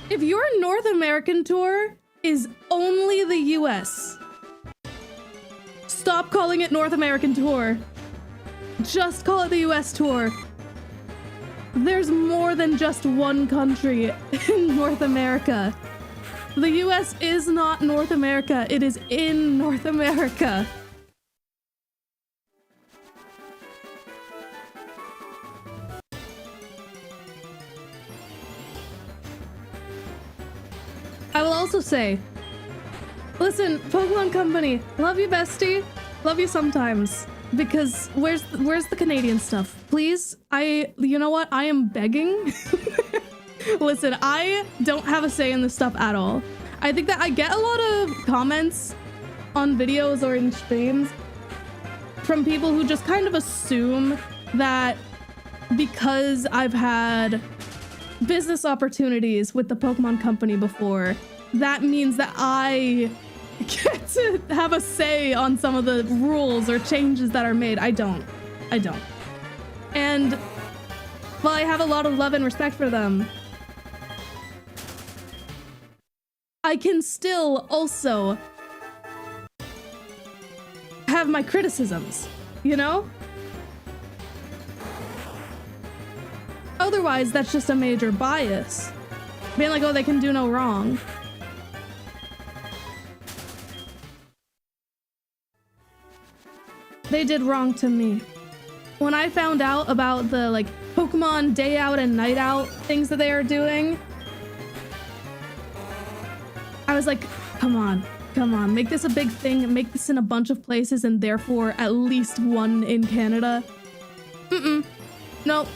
if your North American tour is only the US, stop calling it North American tour. Just call it the US tour. There's more than just one country in North America. The US is not North America. It is in North America. I will also say, listen, Pokemon Company, love you, bestie. Love you sometimes. Because where's the Canadian stuff? Please, you know what? I am begging. Listen, I don't have a say in this stuff at all. I think that I get a lot of comments on videos or in streams from people who just kind of assume that because I've had business opportunities with the Pokemon Company before, that means that I get to have a say on some of the rules or changes that are made. I don't. And while I have a lot of love and respect for them, I can still also have my criticisms, you know? Otherwise, that's just a major bias. Being like, oh, they can do no wrong. They did wrong to me. When I found out about the, like, Pokemon day out and night out things that they are doing, I was like, come on, make this a big thing, make this in a bunch of places, and therefore at least one in Canada. Nope.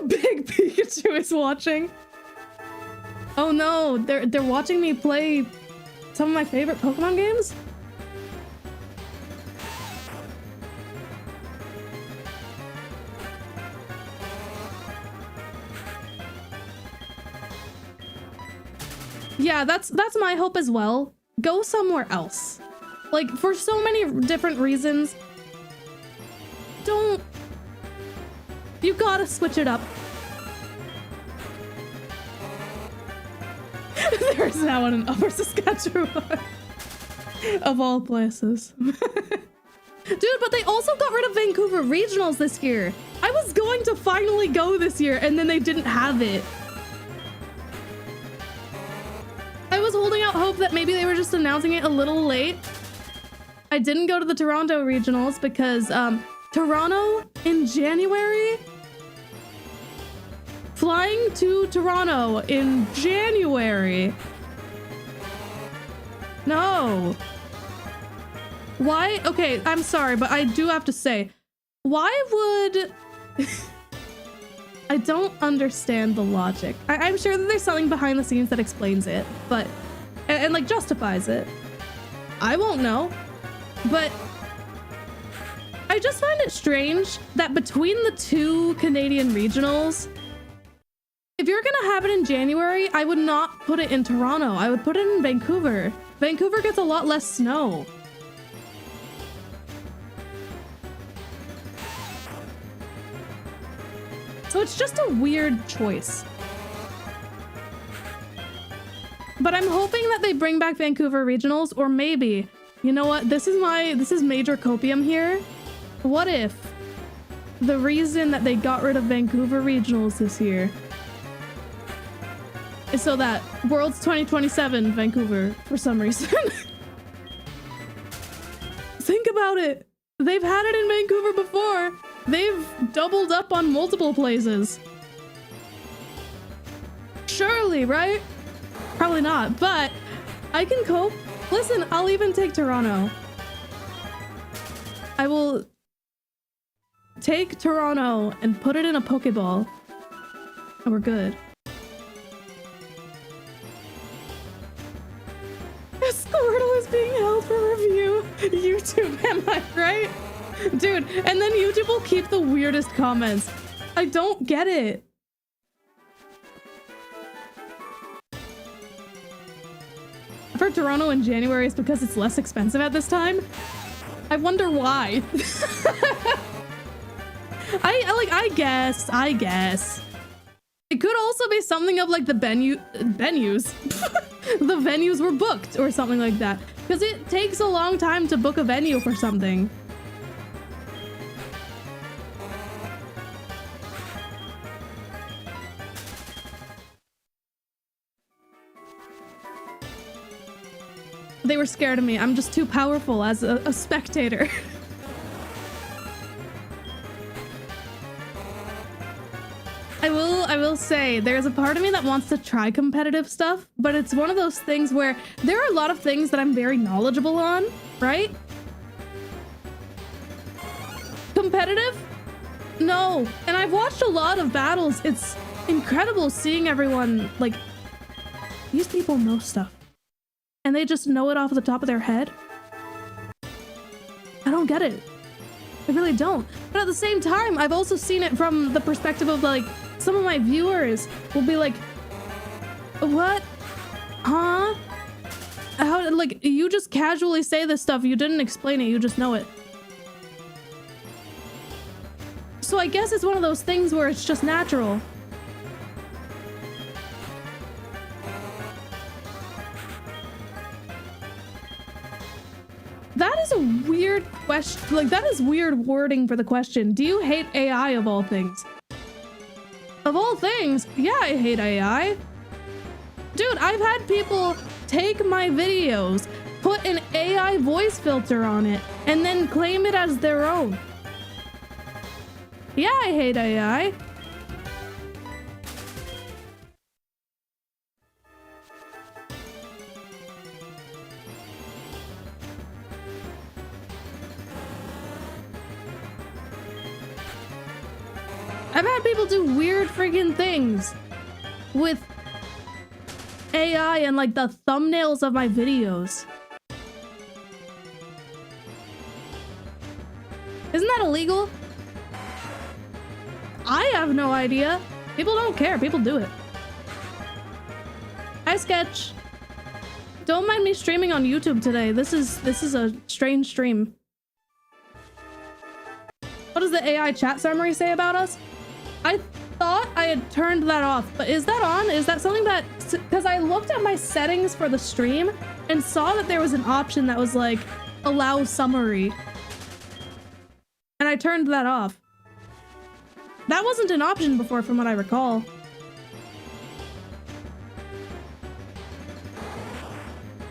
Big Pikachu is watching. Oh no, they're watching me play some of my favorite Pokemon games? Yeah, that's my hope as well. Go somewhere else. Like, for so many different reasons. You gotta switch it up. There's now one in Upper Saskatchewan. Of all places. Dude, but they also got rid of Vancouver Regionals this year. I was going to finally go this year, and then they didn't have it. I was holding out hope that maybe they were just announcing it a little late. I didn't go to the Toronto Regionals because, Toronto in January? Flying to Toronto in January? No. Why? Okay, I'm sorry, but I do have to say, why would... I don't understand the logic. I'm sure that there's something behind the scenes that explains it, but... And like, justifies it. I won't know. But... I just find it strange that between the two Canadian regionals, if you're gonna have it in January, I would not put it in Toronto. I would put it in Vancouver. Vancouver gets a lot less snow. So it's just a weird choice. But I'm hoping that they bring back Vancouver Regionals, or maybe, you know what? This is major copium here. What if the reason that they got rid of Vancouver Regionals this year is so that Worlds 2027 Vancouver, for some reason. Think about it. They've had it in Vancouver before. They've doubled up on multiple places. Surely, right? Probably not, but I can cope. Listen, I'll even take Toronto. I will take Toronto and put it in a Pokeball. And we're good. Squirtle is being held for review. YouTube, am I right? Dude, and then YouTube will keep the weirdest comments. I don't get it. For Toronto in January is because it's less expensive at this time. I wonder why. I guess. It could also be something of like the venues. The venues were booked or something like that. Because it takes a long time to book a venue for something. They were scared of me. I'm just too powerful as a spectator. I will say there's a part of me that wants to try competitive stuff, but it's one of those things where there are a lot of things that I'm very knowledgeable on, right? Competitive? No. And I've watched a lot of battles. It's incredible seeing everyone, like, these people know stuff. And they just know it off the top of their head. I don't get it. I really don't. But at the same time, I've also seen it from the perspective of like, some of my viewers will be like, what? Huh? How, like, you just casually say this stuff. You didn't explain it. You just know it. So I guess it's one of those things where it's just natural. That is a weird question. Like, that is weird wording for the question. Do you hate AI of all things? Of all things? Yeah, I hate AI. Dude, I've had people take my videos, put an AI voice filter on it, and then claim it as their own. Yeah, I hate AI. I've had people do weird friggin' things with AI and like the thumbnails of my videos. Isn't that illegal? I have no idea. People don't care. People do it. Hi, Sketch. Don't mind me streaming on YouTube today. This is a strange stream. What does the AI chat summary say about us? I thought I had turned that off, but is that on? Is that something that... Because I looked at my settings for the stream and saw that there was an option that was like, allow summary. And I turned that off. That wasn't an option before from what I recall.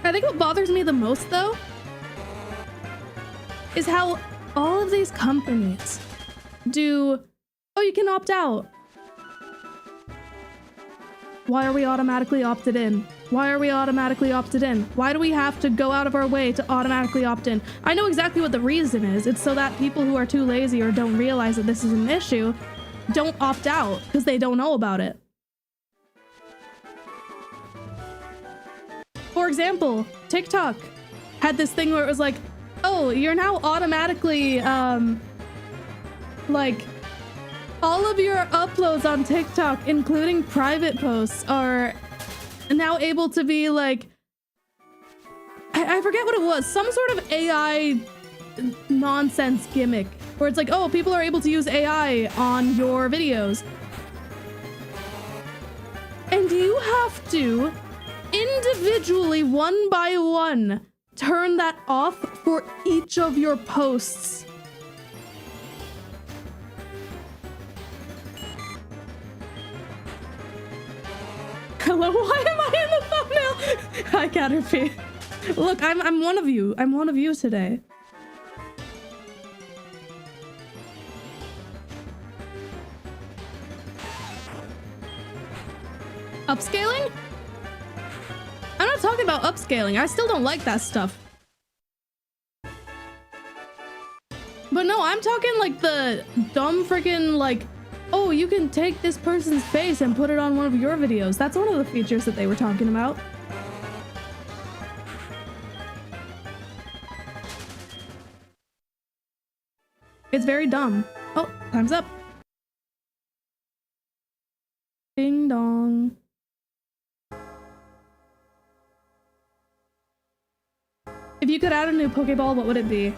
I think what bothers me the most though is how all of these companies do... Oh, you can opt out. Why are we automatically opted in? Why are we automatically opted in? Why do we have to go out of our way to automatically opt in? I know exactly what the reason is. It's so that people who are too lazy or don't realize that this is an issue don't opt out because they don't know about it. For example, TikTok had this thing where it was like, oh, you're now automatically, like, all of your uploads on TikTok, including private posts, are now able to be like... I forget what it was. Some sort of AI nonsense gimmick. Where it's like, oh, people are able to use AI on your videos. And you have to, individually, one by one, turn that off for each of your posts. Hello, why am I in the thumbnail? Hi, Caterpie. Look, I'm one of you. I'm one of you today. Upscaling? I'm not talking about upscaling. I still don't like that stuff. But no, I'm talking like the dumb freaking like, oh, you can take this person's face and put it on one of your videos. That's one of the features that they were talking about. It's very dumb. Oh, time's up. Ding dong. If you could add a new Pokeball, what would it be?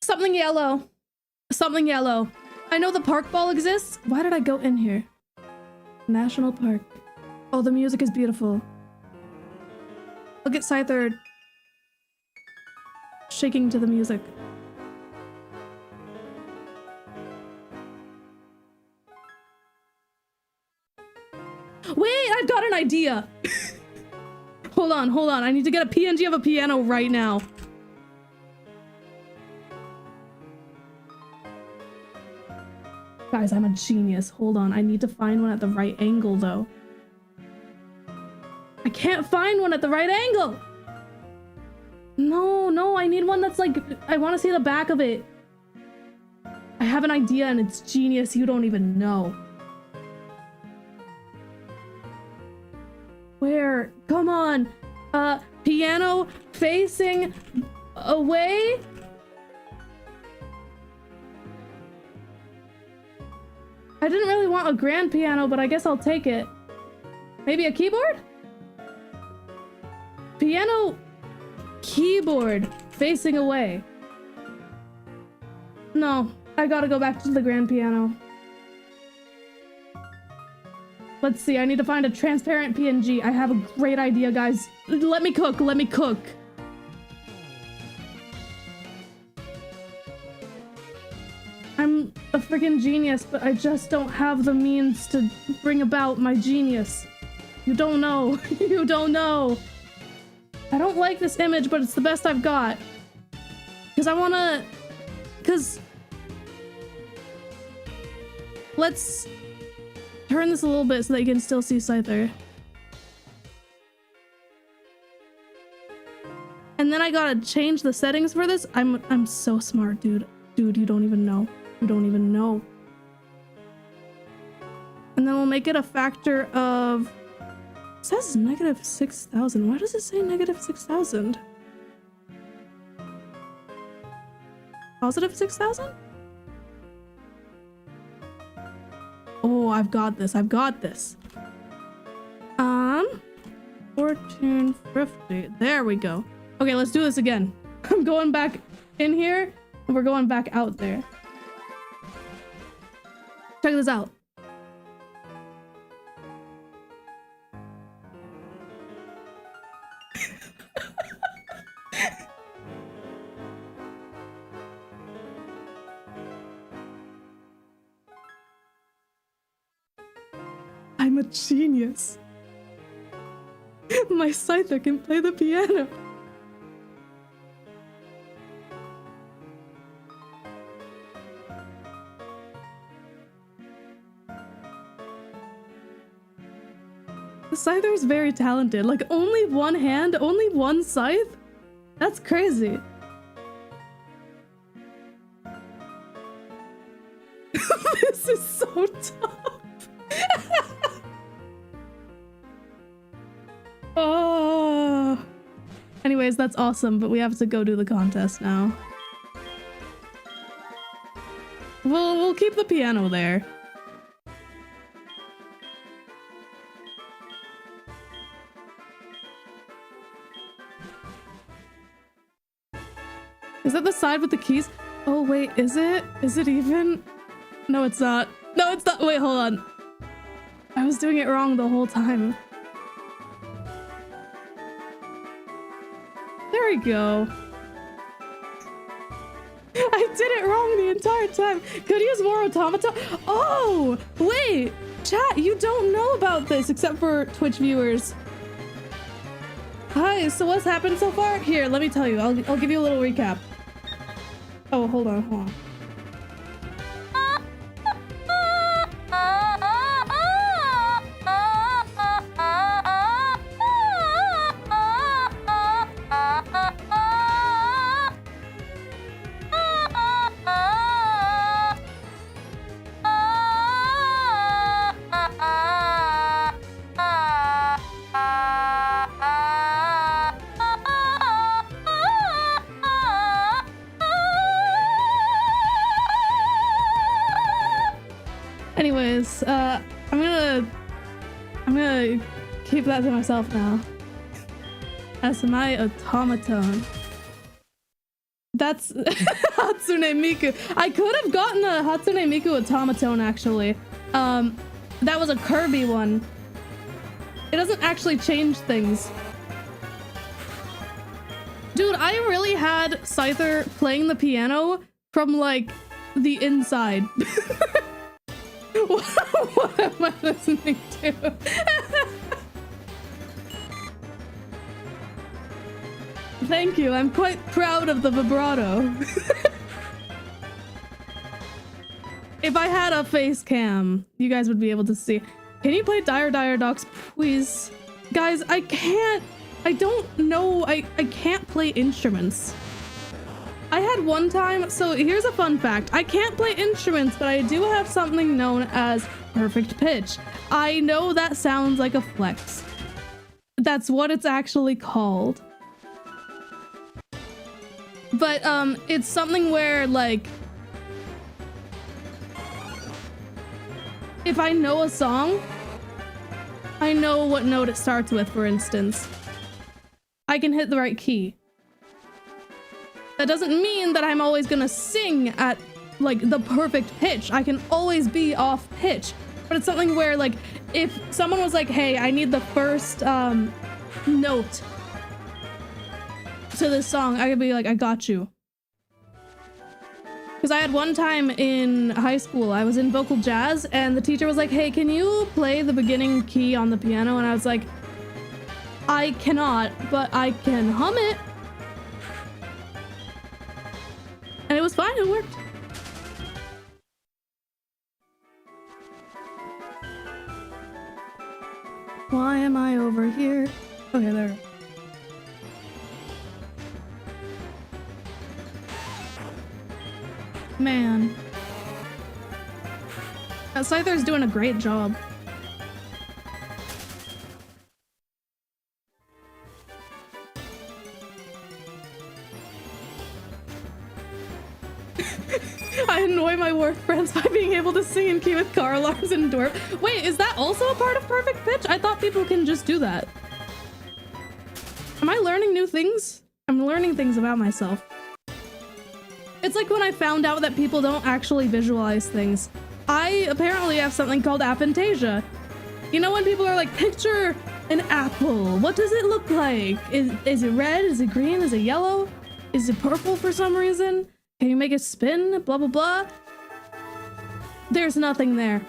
Something yellow. Something yellow. I know the park ball exists. Why did I go in here? National Park. Oh, the music is beautiful. Look at Scyther shaking to the music. Wait, I've got an idea. Hold on. I need to get a PNG of a piano right now. Guys, I'm a genius. Hold on, I need to find one at the right angle, though. I can't find one at the right angle! No, I need one that's like... I want to see the back of it. I have an idea and it's genius, you don't even know. Where? Come on! Piano facing away? I didn't really want a grand piano, but I guess I'll take it. Maybe a keyboard? Piano keyboard facing away. No, I gotta go back to the grand piano. Let's see, I need to find a transparent PNG. I have a great idea, guys. Let me cook. I'm a freaking genius, but I just don't have the means to bring about my genius. You don't know. You don't know. I don't like this image, but it's the best I've got. Because I want to... Because... Let's turn this a little bit so that you can still see Scyther. And then I gotta change the settings for this. I'm so smart, dude. Dude, you don't even know. You don't even know. And then we'll make it a factor of... It says negative 6,000. Why does it say negative 6,000? Positive 6,000? Oh, I've got this. 1450. There we go. Okay, let's do this again. I'm going back in here, and we're going back out there. Check this out. I'm a genius. My Scyther can play the piano. The Scyther is very talented. Like, only one hand, only one scythe? That's crazy. This is so tough. Oh. Anyways, that's awesome, but we have to go do the contest now. We'll keep the piano there. Is that the side with the keys? Oh wait, is it? Is it even? No, it's not. No, it's not. Wait, hold on. I was doing it wrong the whole time. There we go. I did it wrong the entire time. Could use more automata. Oh, wait. Chat, you don't know about this except for Twitch viewers. Hi, so what's happened so far? Here, let me tell you. I'll give you a little recap. Oh, hold on. Anyways, I'm gonna keep that to myself now. As my automaton. That's Hatsune Miku. I could have gotten a Hatsune Miku automaton, actually. That was a Kirby one. It doesn't actually change things. Dude, I really had Scyther playing the piano from, like, the inside. What am I listening to? Thank you, I'm quite proud of the vibrato. If I had a face cam, you guys would be able to see. Can you play Dire Docks, please? Guys, I don't know, I can't play instruments. I had one time, so here's a fun fact. I can't play instruments, but I do have something known as perfect pitch. I know that sounds like a flex. That's what it's actually called. But it's something where, like, if I know a song, I know what note it starts with, for instance. I can hit the right key. That doesn't mean that I'm always gonna sing at, like, the perfect pitch. I can always be off pitch. But it's something where, like, if someone was like, hey, I need the first note to this song, I could be like, I got you. Because I had one time in high school, I was in vocal jazz, and the teacher was like, hey, can you play the beginning key on the piano? And I was like, I cannot, but I can hum it. And it was fine, it worked. Why am I over here? Okay, there. Man. Scyther's doing a great job. I annoy my work friends by being able to sing in key with car alarms and door. Wait, is that also a part of perfect pitch? I thought people can just do that. Am I learning new things? I'm learning things about myself. It's like when I found out that people don't actually visualize things. I apparently have something called aphantasia. You know when people are like, picture an apple. What does it look like? Is it red? Is it green? Is it yellow? Is it purple for some reason? Can you make it spin? Blah, blah, blah. There's nothing there.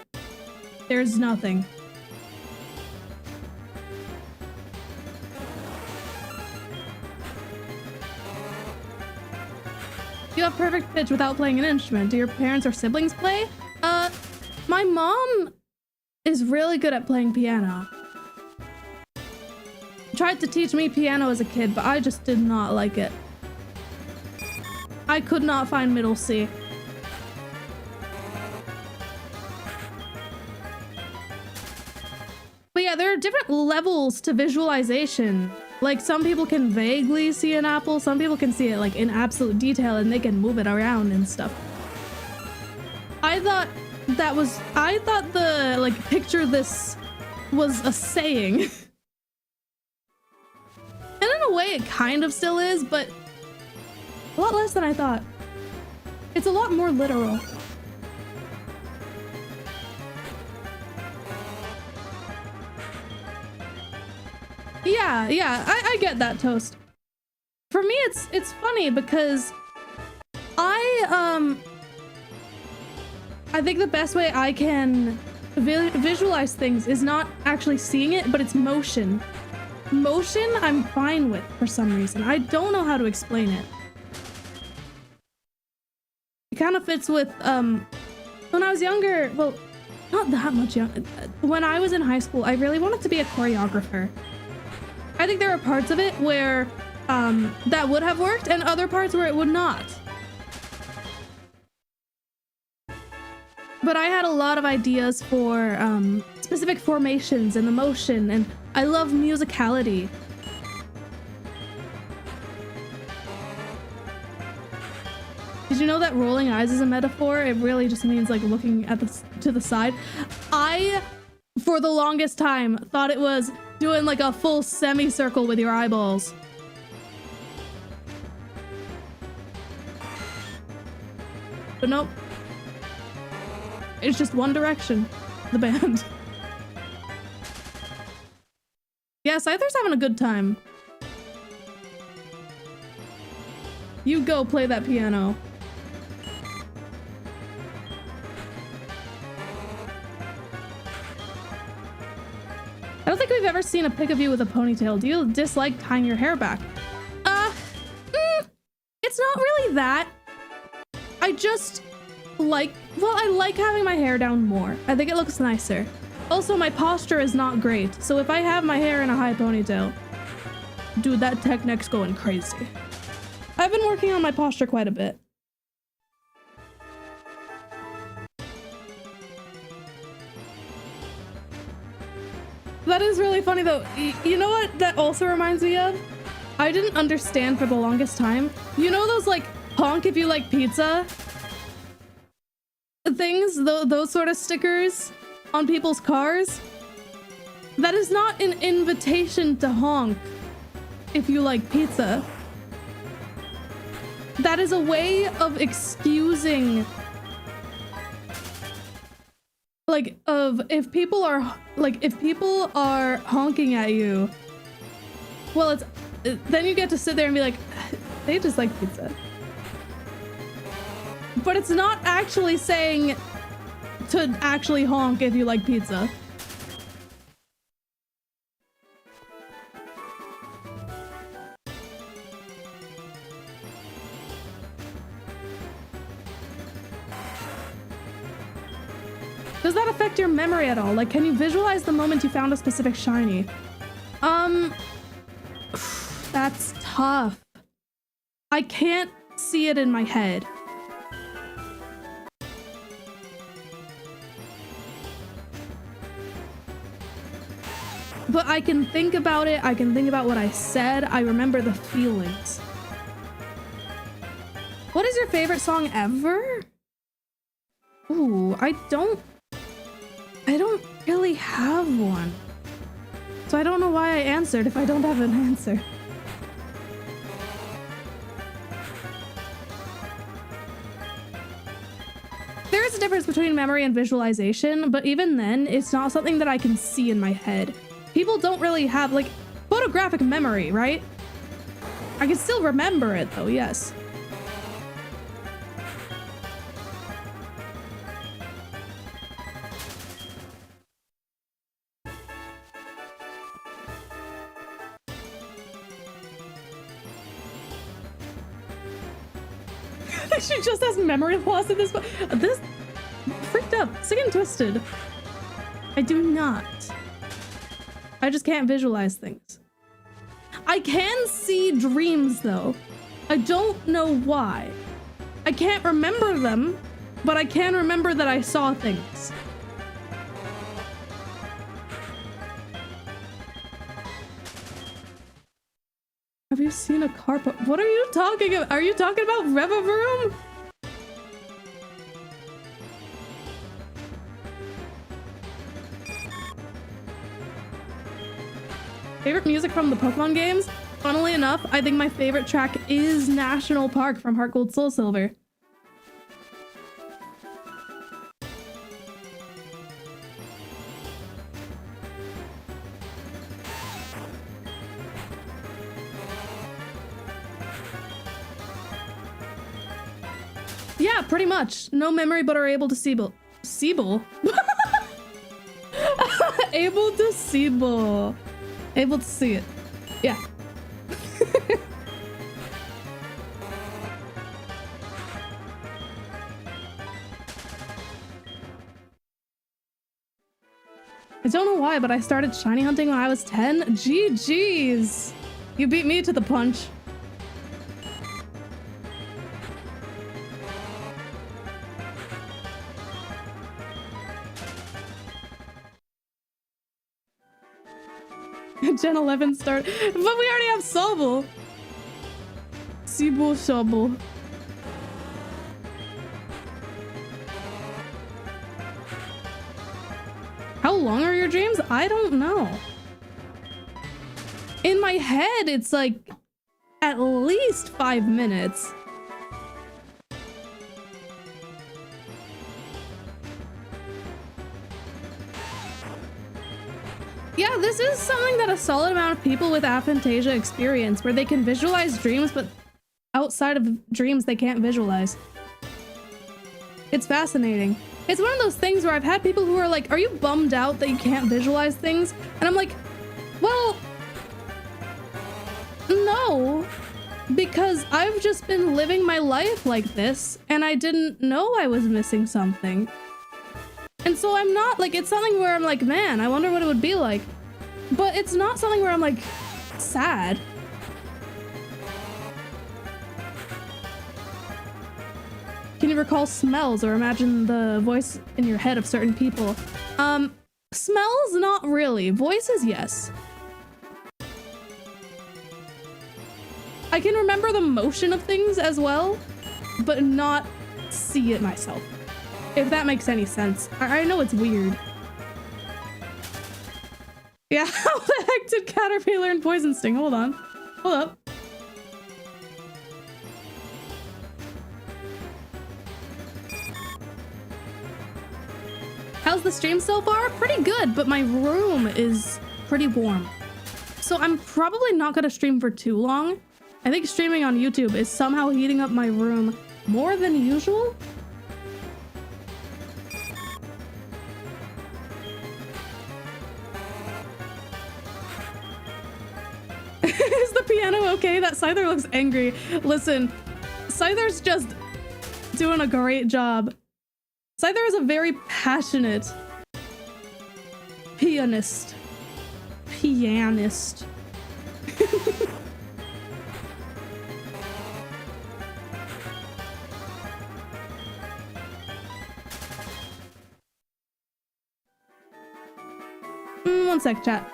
There's nothing. You have perfect pitch without playing an instrument. Do your parents or siblings play? My mom is really good at playing piano. Tried to teach me piano as a kid, but I just did not like it. I could not find middle C. But yeah, there are different levels to visualization. Like, some people can vaguely see an apple, some people can see it like in absolute detail and they can move it around and stuff. I thought the, like, picture this was a saying. And in a way it kind of still is, but a lot less than I thought. It's a lot more literal. Yeah, I get that, Toast. For me, it's funny because I think the best way I can visualize things is not actually seeing it, but it's motion. Motion, I'm fine with for some reason. I don't know how to explain it. It kind of fits with, when I was younger, well, not that much younger. When I was in high school, I really wanted to be a choreographer. I think there are parts of it where that would have worked and other parts where it would not. But I had a lot of ideas for specific formations and the motion, and I love musicality. Did you know that rolling eyes is a metaphor? It really just means like looking at to the side. I, for the longest time, thought it was doing like a full semicircle with your eyeballs. But nope. It's just One Direction, the band. Yeah, Scyther's having a good time. You go play that piano. I don't think we've ever seen a pic of you with a ponytail. Do you dislike tying your hair back? It's not really that. I just like, well, I like having my hair down more. I think it looks nicer. Also, my posture is not great, so if I have my hair in a high ponytail, dude, that tech neck's going crazy. I've been working on my posture quite a bit. That is really funny though. You know what that also reminds me of? I didn't understand for the longest time. You know those like honk if you like pizza things? Those sort of stickers on people's cars? That is not an invitation to honk if you like pizza. That is a way of excusing, like, of if people are honking at you, well, it's then you get to sit there and be like, they just like pizza. But it's not actually saying to actually honk if you like pizza. Does that affect your memory at all? Like, can you visualize the moment you found a specific shiny? That's tough. I can't see it in my head. But I can think about it. I can think about what I said. I remember the feelings. What is your favorite song ever? Ooh, I don't really have one. So I don't know why I answered if I don't have an answer. There is a difference between memory and visualization, but even then, it's not something that I can see in my head. People don't really have, like, photographic memory, right? I can still remember it, though, yes. She just has memory loss at this point. This freaked up, sick and twisted. I do not. I just can't visualize things. I can see dreams though. I don't know why. I can't remember them, but I can remember that I saw things. Have you seen a car? What are you talking about? Are you talking about Revavroom? Favorite music from the Pokemon games? Funnily enough, I think my favorite track is National Park from Heart Gold Soul Silver. Yeah, pretty much. No memory, but are able to Seeble. Able to Seeble. Able to see it. Yeah. I don't know why, but I started shiny hunting when I was 10. GG's. You beat me to the punch. Gen 11 start, but we already have Sobble. Seeble Sobble. How long are your dreams? I don't know. In my head, it's like at least 5 minutes. Yeah, this is something that a solid amount of people with aphantasia experience, where they can visualize dreams, but outside of dreams, they can't visualize. It's fascinating. It's one of those things where I've had people who are like, are you bummed out that you can't visualize things? And I'm like, well, no, because I've just been living my life like this, and I didn't know I was missing something. And so I'm not like, it's something where I'm like, man, I wonder what it would be like. But it's not something where I'm like sad. Can you recall smells or imagine the voice in your head of certain people? Smells, not really. Voices, yes. I can remember the motion of things as well, but not see it myself. If that makes any sense. I know it's weird. Yeah, how the heck did Caterpie learn Poison Sting? Hold on. Hold up. How's the stream so far? Pretty good, but my room is pretty warm. So I'm probably not gonna stream for too long. I think streaming on YouTube is somehow heating up my room more than usual. Is the piano okay? That Scyther looks angry. Listen, Scyther's just doing a great job. Scyther is a very passionate pianist. Pianist. One sec, chat.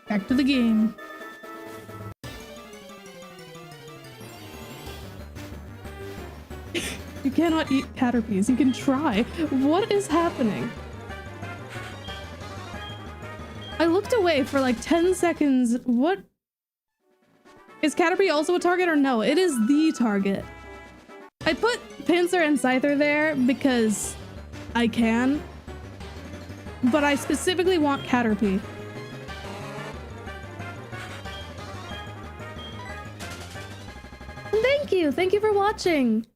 Back to the game. You cannot eat Caterpies. You can try. What is happening? I looked away for like 10 seconds. What? Is Caterpie also a target or no? It is the target. I put Pinsir and Scyther there because I can. But I specifically want Caterpie. Thank you! Thank you for watching!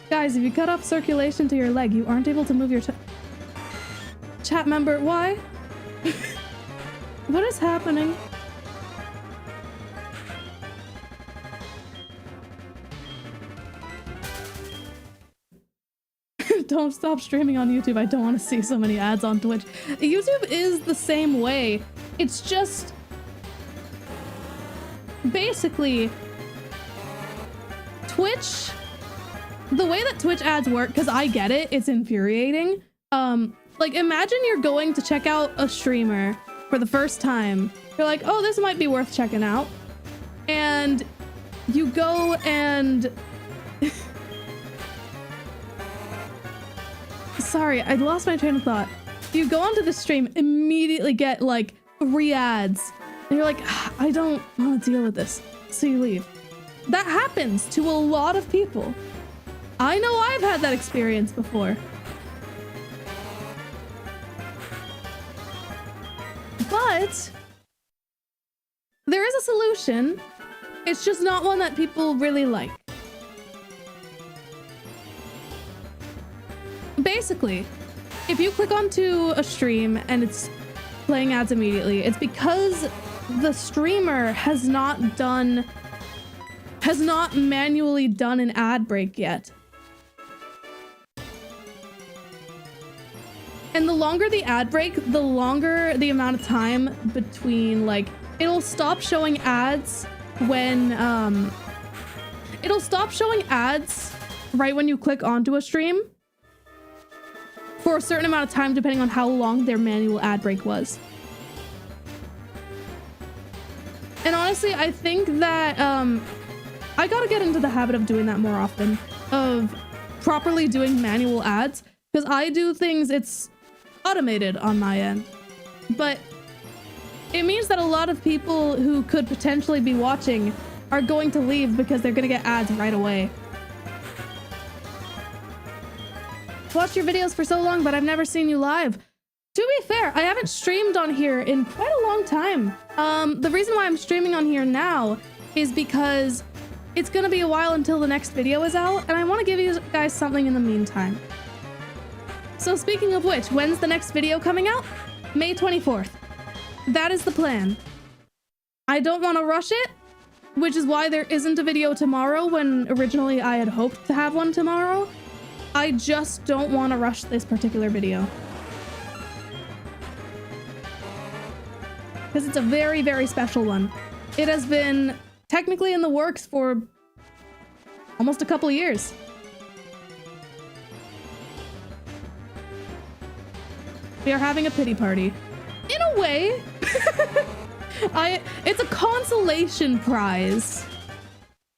Guys, if you cut off circulation to your leg, you aren't able to move your chat member. Why? What is happening? Don't stop streaming on YouTube. I don't want to see so many ads on Twitch. YouTube is the same way. It's just... basically, Twitch, the way that Twitch ads work, because I get it, it's infuriating. Like, imagine you're going to check out a streamer for the first time. You're like, oh, this might be worth checking out. And you go and... Sorry, I lost my train of thought. You go onto the stream, immediately get, like, 3 ads. And you're like, I don't want to deal with this. So you leave. That happens to a lot of people. I know I've had that experience before. But there is a solution. It's just not one that people really like. Basically, if you click onto a stream and it's playing ads immediately, it's because the streamer has not manually done an ad break yet. And the longer the ad break, the longer the amount of time between, like, it'll stop showing ads when, it'll stop showing ads right when you click onto a stream for a certain amount of time, depending on how long their manual ad break was. And honestly, I think that I gotta get into the habit of doing that more often, of properly doing manual ads, because I do things, it's automated on my end, but it means that a lot of people who could potentially be watching are going to leave because they're gonna get ads right away. Watched your videos for so long, but I've never seen you live. To be fair, I haven't streamed on here in quite a long time. The reason why I'm streaming on here now is because it's gonna be a while until the next video is out, and I want to give you guys something in the meantime. So speaking of which, when's the next video coming out? May 24th. That is the plan. I don't want to rush it, which is why there isn't a video tomorrow when originally I had hoped to have one tomorrow. I just don't want to rush this particular video. Because it's a very, very special one. It has been technically in the works for almost a couple years. We are having a pity party. In a way, it's a consolation prize.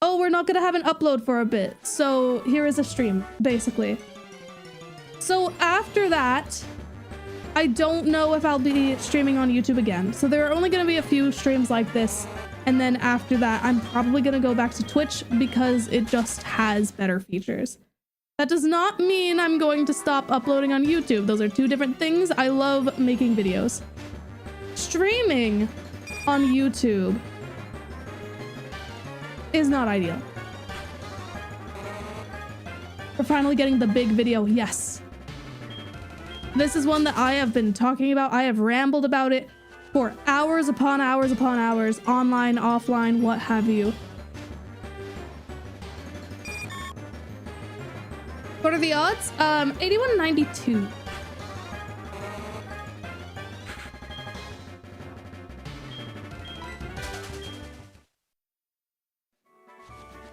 Oh, we're not gonna have an upload for a bit, so here is a stream, basically. So after that, I don't know if I'll be streaming on YouTube again. So there are only gonna be a few streams like this, and then after that, I'm probably gonna go back to Twitch because it just has better features. That does not mean I'm going to stop uploading on YouTube. Those are two different things. I love making videos. Streaming on YouTube is not ideal. We're finally getting the big video. Yes. This is one that I have been talking about. I have rambled about it for hours upon hours upon hours, online, offline, what have you. What are the odds? 8192.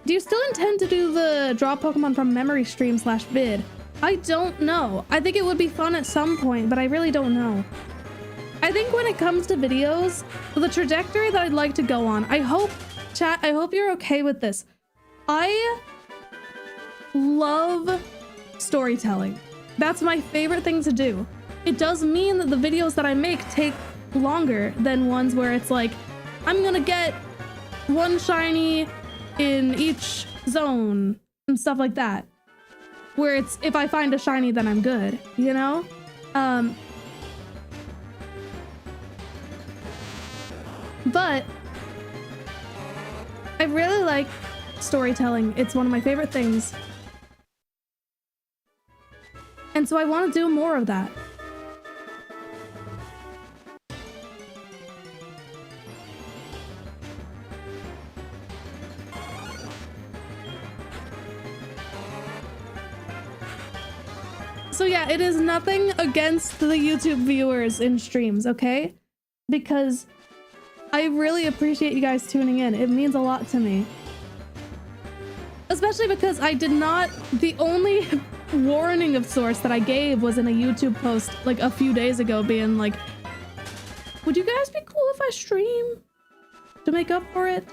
Do you still intend to do the draw Pokemon from memory stream / vid? I don't know. I think it would be fun at some point, but I really don't know. I think when it comes to videos, the trajectory that I'd like to go on, I hope, chat, I hope you're okay with this. I love storytelling. That's my favorite thing to do. It does mean that the videos that I make take longer than ones where it's like, I'm gonna get one shiny in each zone and stuff like that. Where it's, if I find a shiny, then I'm good, you know? But I really like storytelling. It's one of my favorite things. And so I want to do more of that. So yeah, it is nothing against the YouTube viewers in streams, okay? Because I really appreciate you guys tuning in. It means a lot to me. Especially because I did not... The only warning of sorts that I gave was in a YouTube post like a few days ago being like, would you guys be cool if I stream to make up for it?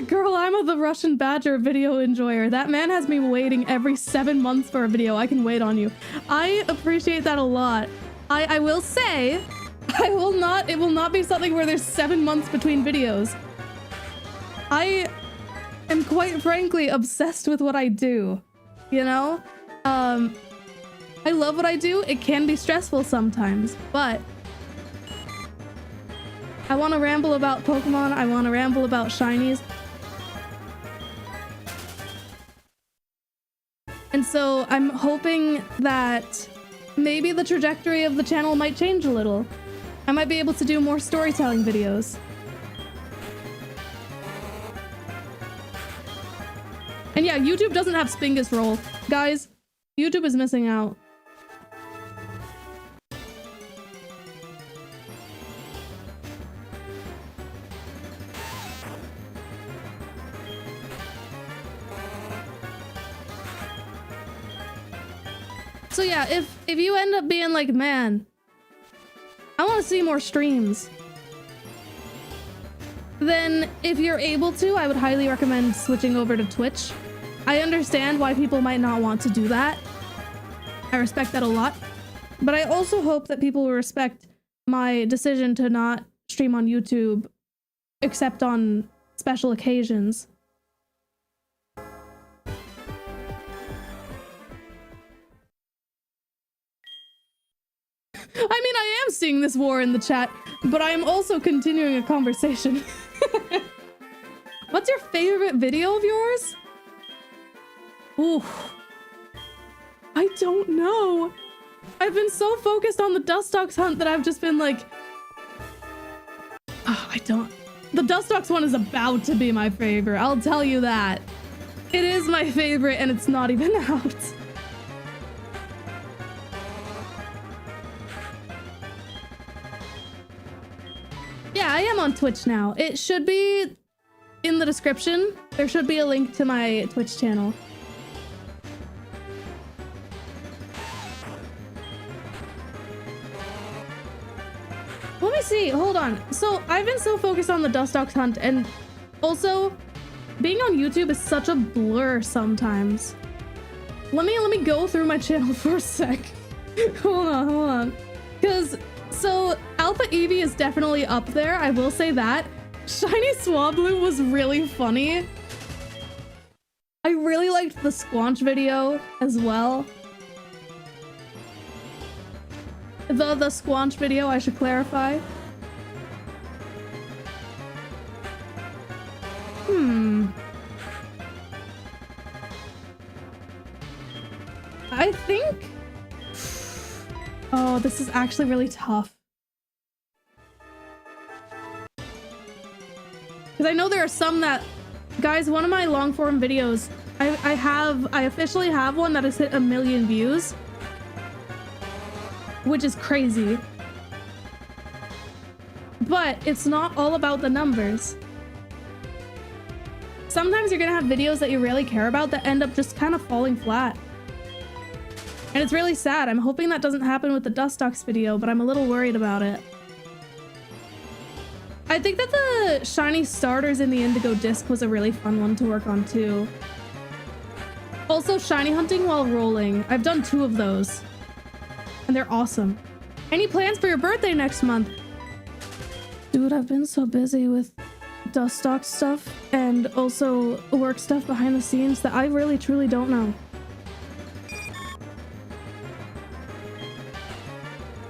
Girl, I'm the Russian Badger video enjoyer. That man has me waiting every 7 months for a video. I can wait on you. I appreciate that a lot. I will say, it will not be something where there's 7 months between videos. I am quite frankly obsessed with what I do, you know? I love what I do. It can be stressful sometimes, but I want to ramble about Pokemon. I want to ramble about shinies. And so I'm hoping that maybe the trajectory of the channel might change a little. I might be able to do more storytelling videos. And yeah, YouTube doesn't have Spingus roll. Guys, YouTube is missing out. So yeah, if you end up being like, man, I want to see more streams, then if you're able to, I would highly recommend switching over to Twitch. I understand why people might not want to do that. I respect that a lot. But I also hope that people will respect my decision to not stream on YouTube except on special occasions. I mean, I am seeing this war in the chat, but I am also continuing a conversation. What's your favorite video of yours? Ooh. I don't know. I've been so focused on the Dusttox hunt that I've just been like... Oh, I don't... The Dusttox one is about to be my favorite, I'll tell you that. It is my favorite and it's not even out. Yeah, I am on Twitch now. It should be in the description. There should be a link to my Twitch channel. Let me see, hold on. So I've been so focused on the Dusttox hunt, and also being on YouTube is such a blur sometimes. Let me go through my channel for a sec. hold on. Cause so Alpha Eevee is definitely up there, I will say that. Shiny Swablu was really funny. I really liked the Squanch video as well. The Squanch video, I should clarify. I think... Oh, this is actually really tough. Because I know there are some that... Guys, one of my long form videos, I officially have one that has hit 1 million views. Which is crazy. But it's not all about the numbers. Sometimes you're gonna have videos that you really care about that end up just kind of falling flat. And it's really sad. I'm hoping that doesn't happen with the Dusttox video, but I'm a little worried about it. I think that the shiny starters in the Indigo disc was a really fun one to work on too. Also, shiny hunting while rolling. I've done 2 of those. And they're awesome. Any plans for your birthday next month? Dude, I've been so busy with Dusttox stuff and also work stuff behind the scenes that I really truly don't know.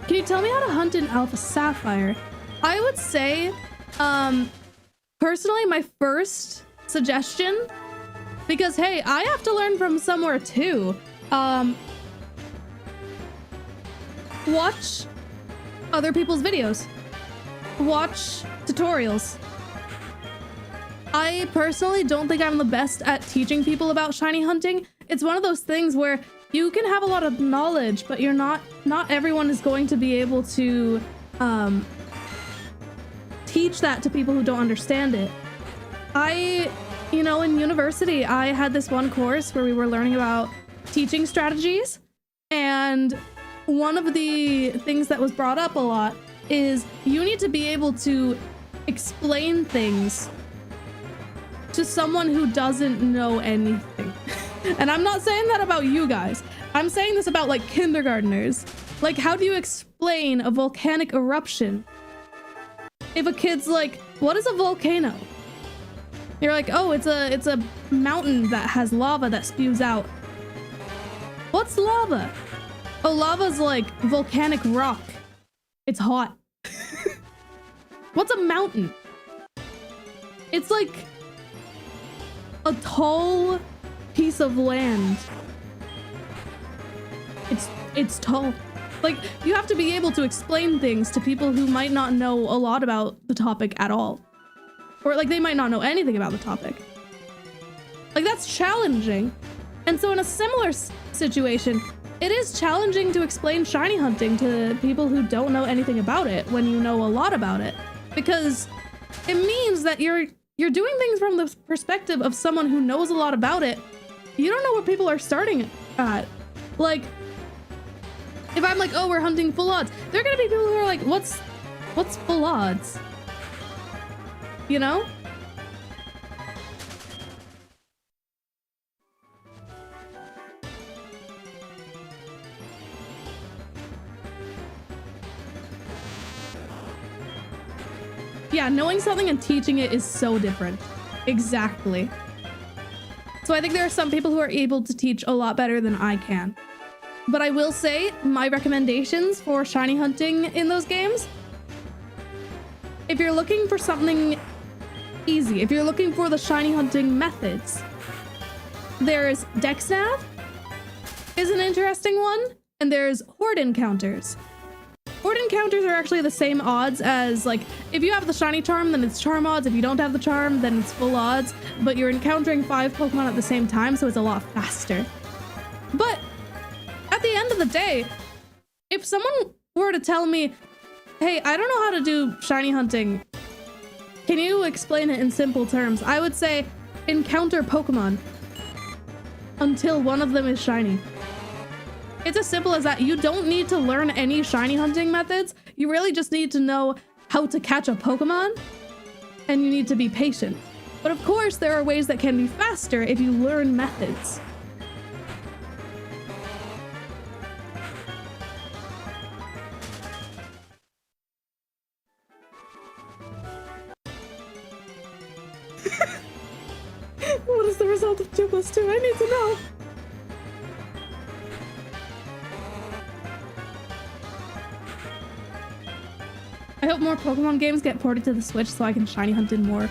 Can you tell me how to hunt in Alpha Sapphire? I would say, personally, my first suggestion, because hey, I have to learn from somewhere too. Watch other people's videos. Watch tutorials. I personally don't think I'm the best at teaching people about shiny hunting. It's one of those things where you can have a lot of knowledge, but you're not everyone is going to be able to teach that to people who don't understand it. You know, in university, I had this one course where we were learning about teaching strategies, and one of the things that was brought up a lot is you need to be able to explain things to someone who doesn't know anything. And I'm not saying that about you guys. I'm saying this about like kindergartners. Like, how do you explain a volcanic eruption? If a kid's like, what is a volcano? You're like, oh, it's a mountain that has lava that spews out. What's lava? Oh, lava's like volcanic rock. It's hot. What's a mountain? It's like a tall piece of land. It's tall. Like, you have to be able to explain things to people who might not know a lot about the topic at all. Or like they might not know anything about the topic. Like, that's challenging. And so in a similar situation, it is challenging to explain shiny hunting to people who don't know anything about it when you know a lot about it. Because it means that you're doing things from the perspective of someone who knows a lot about it. You don't know where people are starting at. Like, If I'm like, oh, we're hunting full odds, there are gonna be people who are like, what's full odds? You know? Yeah, knowing something and teaching it is so different. Exactly. So I think there are some people who are able to teach a lot better than I can. But I will say my recommendations for shiny hunting in those games, if you're looking for something easy, if you're looking for the shiny hunting methods, there's Dexnav is an interesting one, and there's Horde encounters. Horde encounters are actually the same odds as, like, if you have the shiny charm, then it's charm odds. If you don't have the charm, then it's full odds. But you're encountering 5 Pokemon at the same time, so it's a lot faster. But at the end of the day, if someone were to tell me, hey, I don't know how to do shiny hunting, can you explain it in simple terms? I would say encounter Pokemon until one of them is shiny. It's as simple as that. You don't need to learn any shiny hunting methods. You really just need to know how to catch a Pokemon, and you need to be patient. But of course, there are ways that can be faster if you learn methods. What is the result of 2 + 2? I need to know. I hope more Pokemon games get ported to the Switch so I can shiny hunt in more.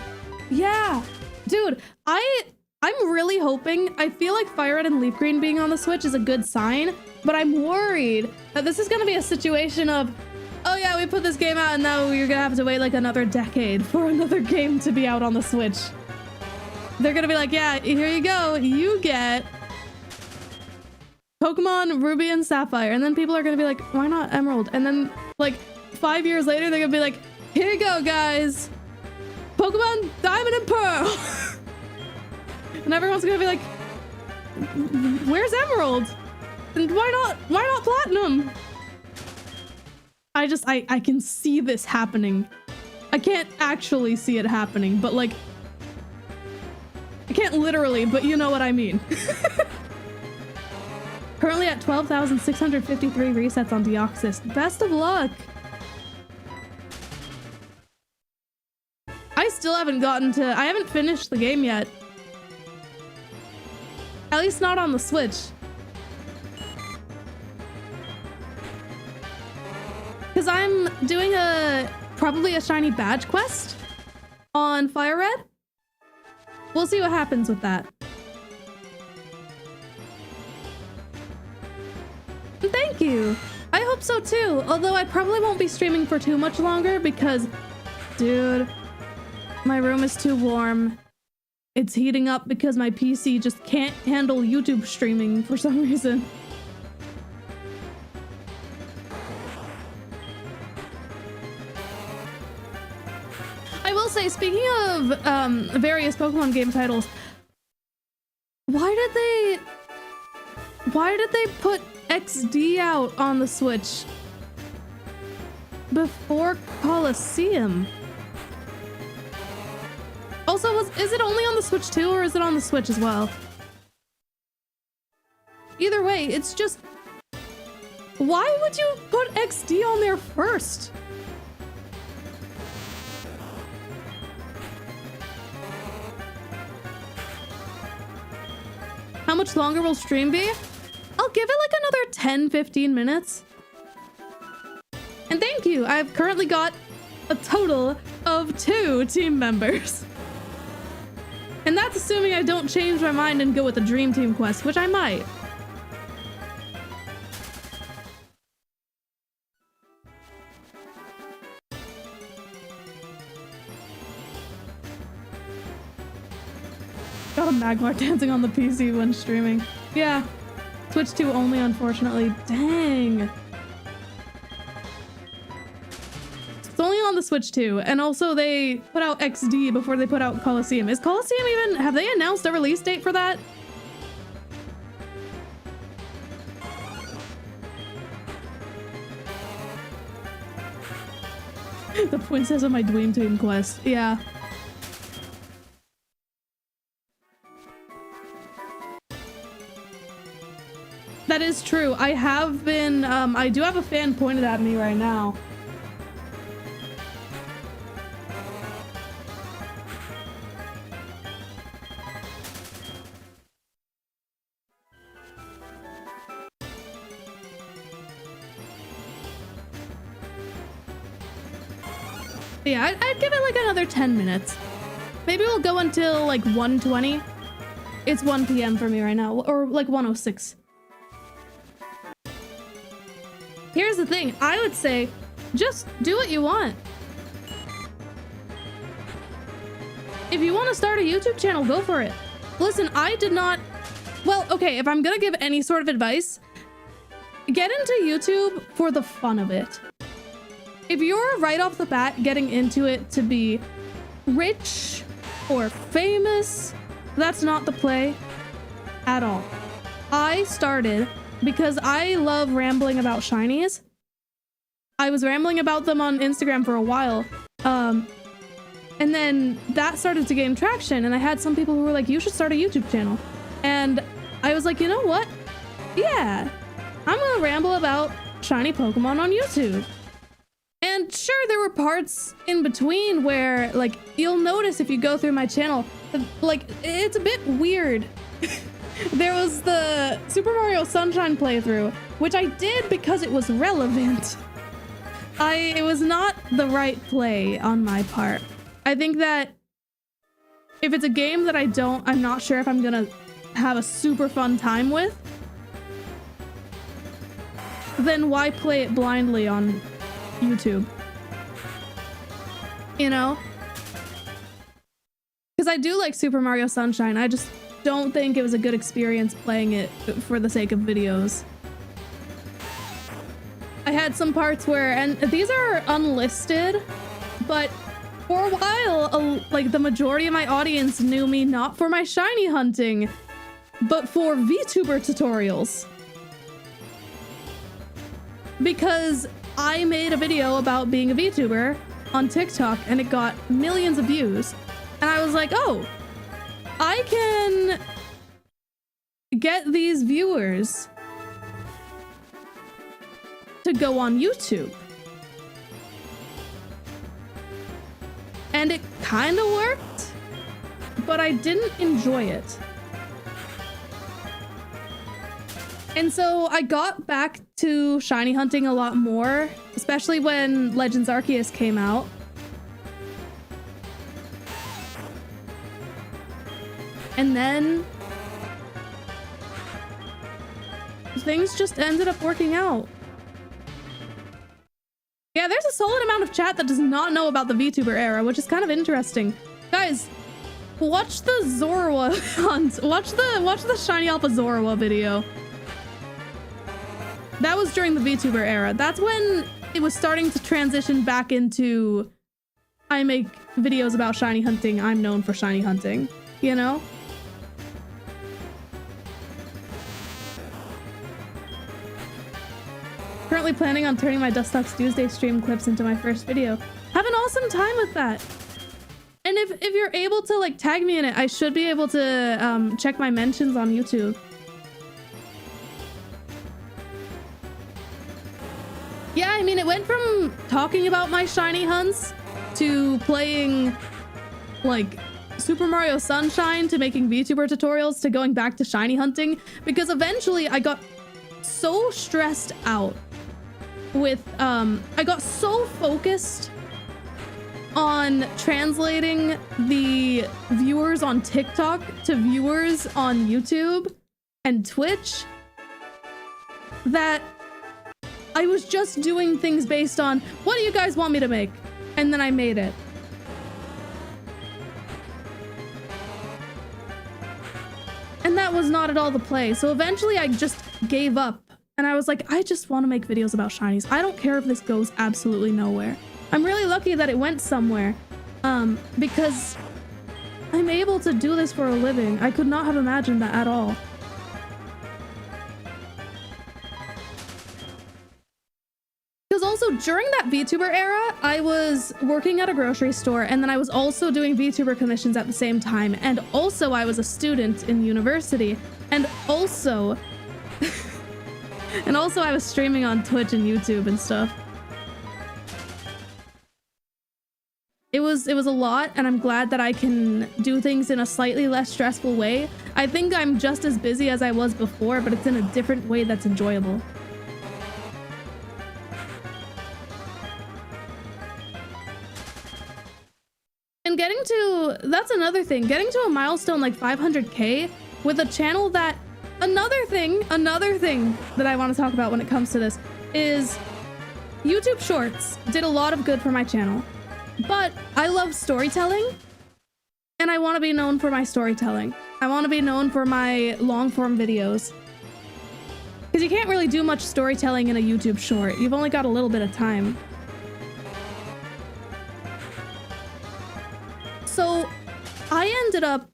Yeah, dude, I'm really hoping. I feel like Fire Red and Leaf Green being on the Switch is a good sign, but I'm worried that this is gonna be a situation of, oh yeah, we put this game out and now you're gonna have to wait like another decade for another game to be out on the Switch. They're gonna be like, yeah, here you go, you get Pokemon Ruby and Sapphire, and then people are gonna be like, why not Emerald? And then like 5 years later, they're gonna be like, here you go, guys, Pokemon Diamond and Pearl. And everyone's gonna be like, where's Emerald? And why not Platinum? I can see this happening. I can't actually see it happening, but like, I can't literally, but you know what I mean. Currently at 12,653 resets on Deoxys. Best of luck. I still haven't I haven't finished the game yet. At least not on the Switch. Because I'm doing probably a shiny badge quest on Fire Red. We'll see what happens with that. Thank you. I hope so too. Although I probably won't be streaming for too much longer because, dude, my room is too warm. It's heating up because my PC just can't handle YouTube streaming for some reason. I will say, speaking of various Pokemon game titles, why did they put XD out on the Switch before Colosseum? Also, is it only on the Switch too, or is it on the Switch as well? Either way, it's just, why would you put XD on there first? How much longer will stream be? I'll give it like another 10-15 minutes. And thank you, I've currently got a total of 2 team members. And that's assuming I don't change my mind and go with the Dream Team quest, which I might. Got a Magmar dancing on the PC when streaming. Yeah. Switch 2 only, unfortunately. Dang. It's only on the Switch 2, and also they put out XD before they put out Colosseum. Is Colosseum even... have they announced a release date for that? The princess of my Dream Team quest. Yeah. That is true. I have been, I do have a fan pointed at me right now. Yeah, I'd give it like another 10 minutes. Maybe we'll go until like 1:20. It's 1 p.m. for me right now, or like 1:06. Here's the thing, I would say, just do what you want. If you want to start a YouTube channel, go for it. Listen, I did not... Well, okay, if I'm gonna give any sort of advice, get into YouTube for the fun of it. If you're right off the bat getting into it to be rich or famous, that's not the play at all. I started because I love rambling about shinies. I was rambling about them on Instagram for a while. And then that started to gain traction, and I had some people who were like, you should start a YouTube channel. And I was like, you know what? Yeah, I'm gonna ramble about shiny Pokemon on YouTube. And sure, there were parts in between where, like, you'll notice if you go through my channel, like, it's a bit weird. There was the Super Mario Sunshine playthrough, which I did because it was relevant. It was not the right play on my part. I think that if it's a game that I'm not sure if I'm gonna have a super fun time with, then why play it blindly on YouTube? You know? Because I do like Super Mario Sunshine, I just don't think it was a good experience playing it for the sake of videos. I had some parts where, and these are unlisted, but for a while, like the majority of my audience knew me not for my shiny hunting, but for VTuber tutorials. Because I made a video about being a VTuber on TikTok and it got millions of views. And I was like, oh, I can get these viewers to go on YouTube. And it kind of worked, but I didn't enjoy it. And so I got back to shiny hunting a lot more, especially when Legends Arceus came out. And then things just ended up working out. Yeah, there's a solid amount of chat that does not know about the VTuber era, which is kind of interesting. Guys, watch the Zorua hunt. Watch the Shiny Alpha Zorua video. That was during the VTuber era. That's when it was starting to transition back into I make videos about shiny hunting. I'm known for shiny hunting, you know? Currently planning on turning my Dusttox Tuesday stream clips into my first video. Have an awesome time with that. And if you're able to like tag me in it, I should be able to check my mentions on YouTube. Yeah, I mean, it went from talking about my shiny hunts to playing like Super Mario Sunshine to making VTuber tutorials to going back to shiny hunting, because eventually I got so stressed out with I got so focused on translating the viewers on TikTok to viewers on YouTube and Twitch that I was just doing things based on what do you guys want me to make, and then I made it. And that was not at all the play. So eventually I just gave up. And I was like, I just want to make videos about shinies. I don't care if this goes absolutely nowhere. I'm really lucky that it went somewhere. Because I'm able to do this for a living. I could not have imagined that at all. Because also during that VTuber era, I was working at a grocery store, and then I was also doing VTuber commissions at the same time. And also I was a student in university, and also I was streaming on Twitch and YouTube and stuff. It was a lot, and I'm glad that I can do things in a slightly less stressful way. I think I'm just as busy as I was before, but it's in a different way that's enjoyable. And that's another thing, getting to a milestone like 500k with a channel that, another thing that I want to talk about when it comes to this is YouTube Shorts did a lot of good for my channel. But I love storytelling, and I want to be known for my storytelling. I want to be known for my long-form videos. Because you can't really do much storytelling in a YouTube short. You've only got a little bit of time. So I ended up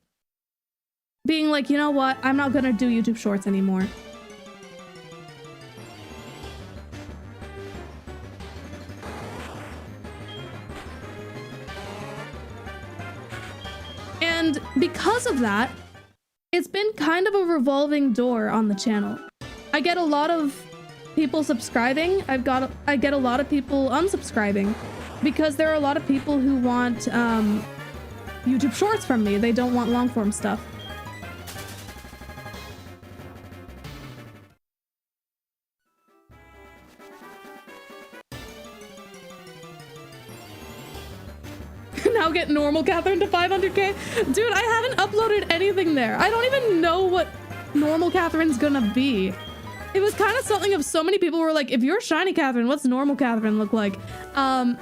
being like, you know what? I'm not going to do YouTube shorts anymore. And because of that, it's been kind of a revolving door on the channel. I get a lot of people subscribing. I get a lot of people unsubscribing because there are a lot of people who want YouTube shorts from me. They don't want long form stuff. Now get normal Catherine to 500k. Dude, I haven't uploaded anything there. I don't even know what normal Catherine's gonna be. It was kind of something of so many people were like, if you're shiny Catherine, what's normal Catherine look like? And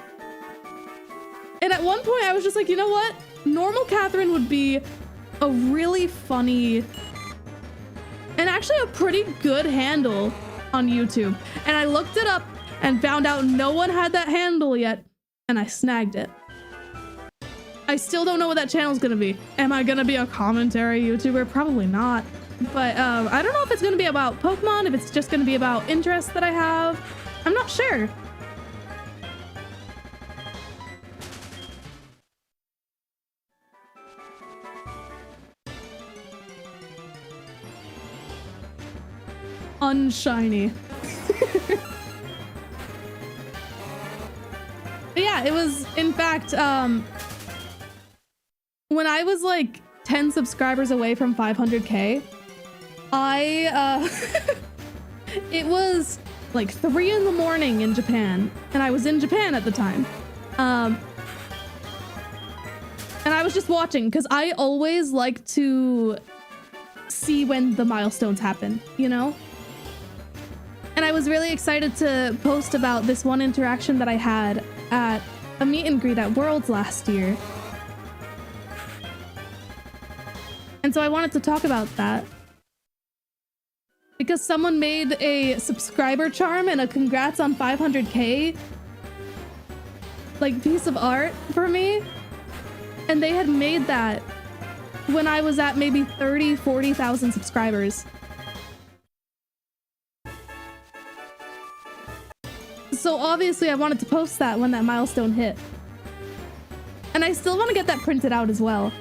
at one point I was just like, you know what? Normal Catherine would be a really funny and actually a pretty good handle on YouTube. And I looked it up and found out no one had that handle yet, and I snagged it. I still don't know what that channel's gonna be. Am I gonna be a commentary YouTuber? Probably not. But I don't know if it's gonna be about Pokemon, if it's just gonna be about interests that I have. I'm not sure. Unshiny. But yeah, it was, in fact, when I was like 10 subscribers away from 500k, it was like 3 in the morning in Japan, and I was in Japan at the time. And I was just watching because I always like to see when the milestones happen, you know? And I was really excited to post about this one interaction that I had at a meet and greet at Worlds last year. And so I wanted to talk about that. Because someone made a subscriber charm and a congrats on 500k like piece of art for me. And they had made that when I was at maybe 40,000 subscribers. So obviously I wanted to post that when that milestone hit. And I still want to get that printed out as well.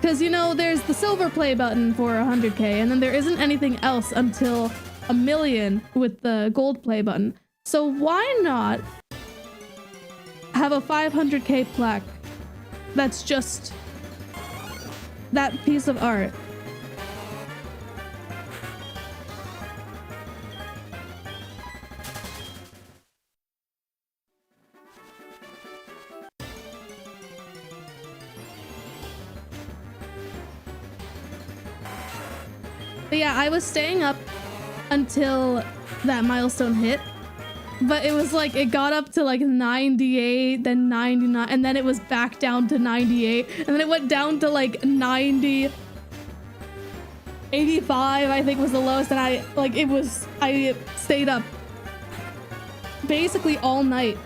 Because, you know, there's the silver play button for 100k, and then there isn't anything else until 1 million with the gold play button. So why not have a 500k plaque that's just that piece of art? But yeah, I was staying up until that milestone hit, but it was like it got up to like 98, then 99, and then it was back down to 98, and then it went down to like 90, 85 I think was the lowest, and I stayed up basically all night.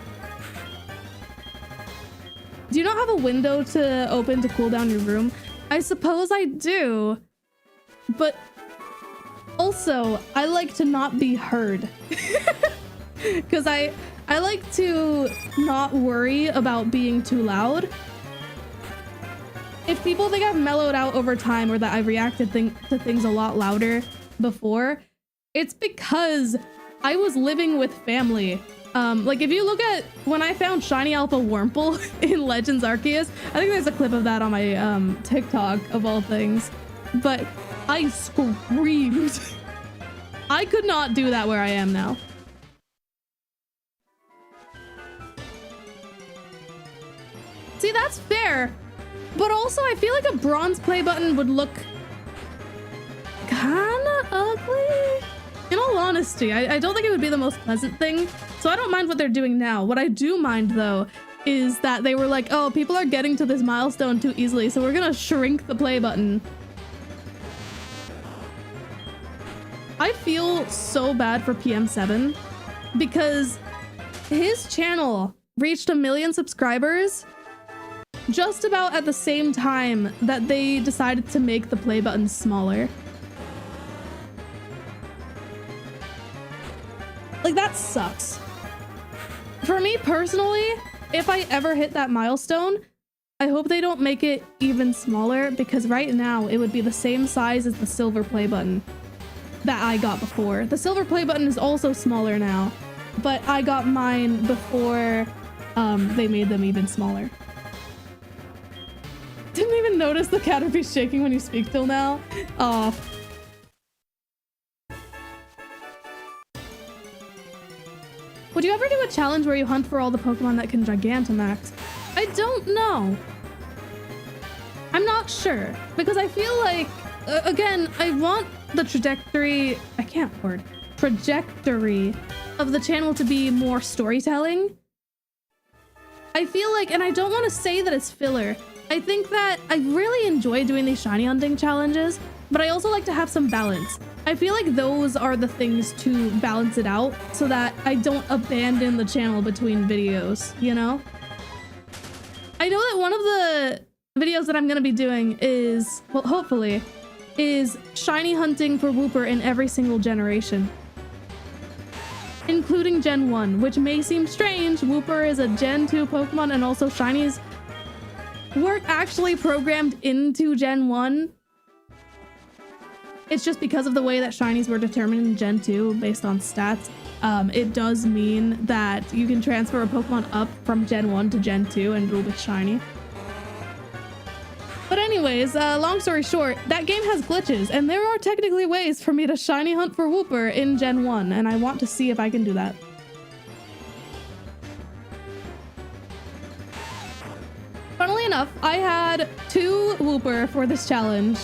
Do you not have a window to open to cool down your room? I suppose I do, but also I like to not be heard. Because I I like to not worry about being too loud. If people think I've mellowed out over time or that I've reacted to things a lot louder before, it's because I was living with family. Like if you look at when I found Shiny Alpha Wurmple in Legends Arceus, I think there's a clip of that on my TikTok of all things, but I screamed. I could not do that where I am now. See, that's fair, but also I feel like a bronze play button would look kinda ugly. In all honesty, I don't think it would be the most pleasant thing, so I don't mind what they're doing now. What I do mind, though, is that they were like, oh, people are getting to this milestone too easily, so we're gonna shrink the play button. I feel so bad for PM7 because his channel reached 1 million subscribers just about at the same time that they decided to make the play button smaller. Like, that sucks. For me personally, if I ever hit that milestone, I hope they don't make it even smaller, because right now it would be the same size as the silver play button that I got before. The silver play button is also smaller now, but I got mine before they made them even smaller. Didn't even notice the Caterpie shaking when you speak till now. Aw. Would you ever do a challenge where you hunt for all the Pokemon that can Gigantamax? I don't know. I'm not sure, because I feel like, again, I want the trajectory of the channel to be more storytelling. I feel like, and I don't want to say that it's filler, I think that I really enjoy doing these shiny hunting challenges, but I also like to have some balance. I feel like those are the things to balance it out so that I don't abandon the channel between videos, you know? I know that one of the videos that I'm going to be doing is, well, hopefully, is shiny hunting for Wooper in every single generation, including Gen 1, which may seem strange. Wooper is a Gen 2 Pokemon, and also shinies weren't actually programmed into Gen 1. It's just because of the way that shinies were determined in Gen 2 based on stats. It does mean that you can transfer a Pokemon up from Gen 1 to Gen 2 and it'll be shiny. But anyways, long story short, that game has glitches, and there are technically ways for me to shiny hunt for Wooper in Gen 1, and I want to see if I can do that. Funnily enough, I had 2 Wooper for this challenge.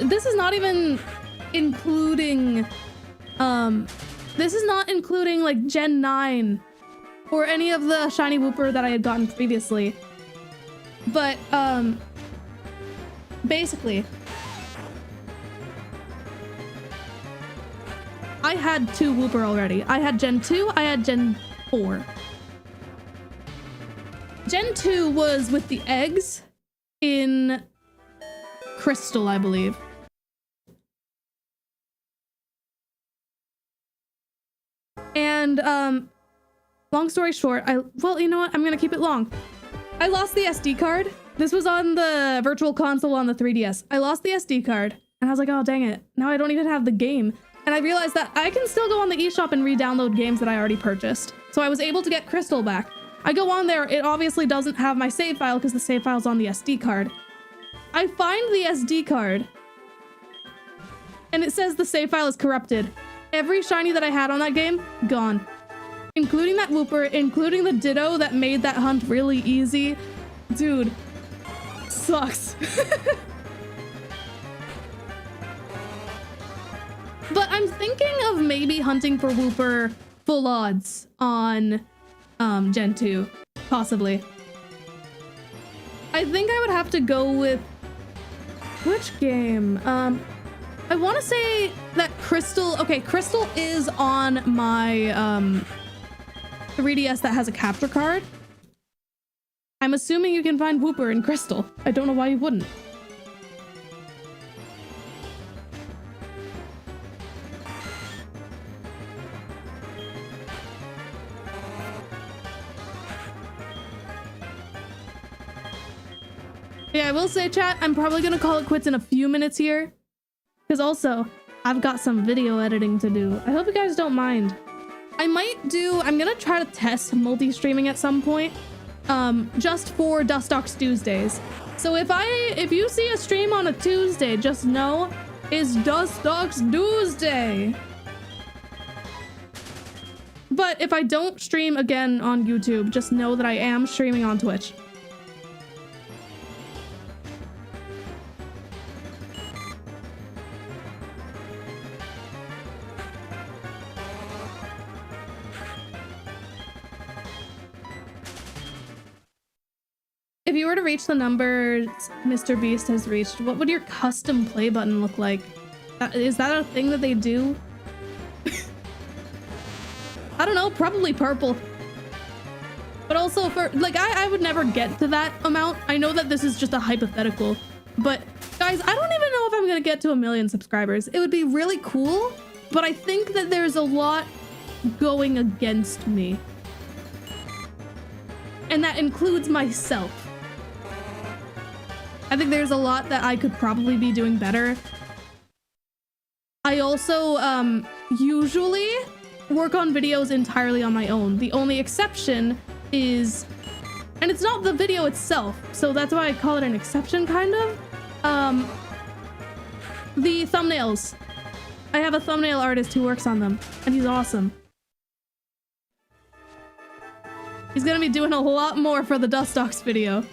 This is not even including, this is not including like Gen 9 or any of the shiny Wooper that I had gotten previously. But, basically, I had 2 Wooper already. I had Gen 2, I had Gen 4. Gen 2 was with the eggs in Crystal, I believe. And, long story short, well, you know what? I'm gonna keep it long. I lost the SD card. This was on the Virtual Console on the 3DS. I lost the SD card, and I was like, oh, dang it. Now I don't even have the game. And I realized that I can still go on the eShop and re-download games that I already purchased. So I was able to get Crystal back. I go on there, it obviously doesn't have my save file because the save file's on the SD card. I find the SD card, and it says the save file is corrupted. Every shiny that I had on that game, gone. Including that Wooper, including the Ditto that made that hunt really easy. Dude, sucks. But I'm thinking of maybe hunting for Wooper full odds on Gen 2, possibly. I think I would have to go with which game? I want to say that Crystal. Okay, Crystal is on my 3DS that has a capture card. I'm assuming you can find Wooper in Crystal. I don't know why you wouldn't. Yeah, I will say, chat, I'm probably gonna call it quits in a few minutes here. Because also, I've got some video editing to do. I hope you guys don't mind. I'm gonna try to test multi-streaming at some point. Just for Dusttox Tuesdays. So if you see a stream on a Tuesday, just know it's Dusttox Tuesday. But if I don't stream again on YouTube, just know that I am streaming on Twitch. If you were to reach the numbers Mr. Beast has reached, what would your custom play button look like? Is that a thing that they do? I don't know, probably purple. But also for, like, I would never get to that amount. I know that this is just a hypothetical, but guys, I don't even know if I'm gonna get to 1 million subscribers. It would be really cool, but I think that there's a lot going against me. And that includes myself. I think there's a lot that I could probably be doing better. I also usually work on videos entirely on my own. The only exception is, and it's not the video itself, so that's why I call it an exception, kind of. The thumbnails. I have a thumbnail artist who works on them, and he's awesome. He's gonna be doing a lot more for the Dusttox video.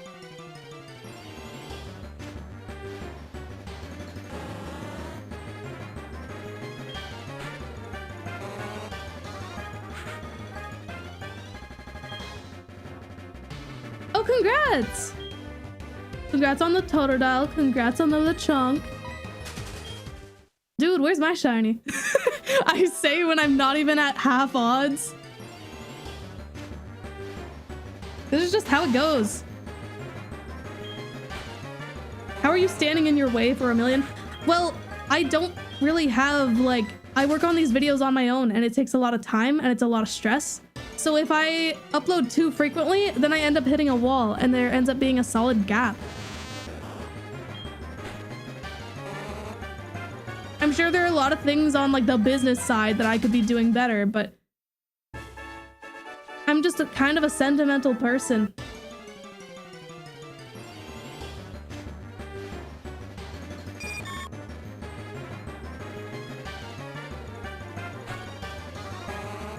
Oh, congrats! Congrats on the Totodile. Congrats on the Lechonk. Dude, where's my shiny? I say when I'm not even at half odds. This is just how it goes. How are you standing in your way for 1 million? Well, I don't really have, like, I work on these videos on my own and it takes a lot of time and it's a lot of stress. So if I upload too frequently, then I end up hitting a wall and there ends up being a solid gap. I'm sure there are a lot of things on, like, the business side that I could be doing better, but I'm just a kind of a sentimental person.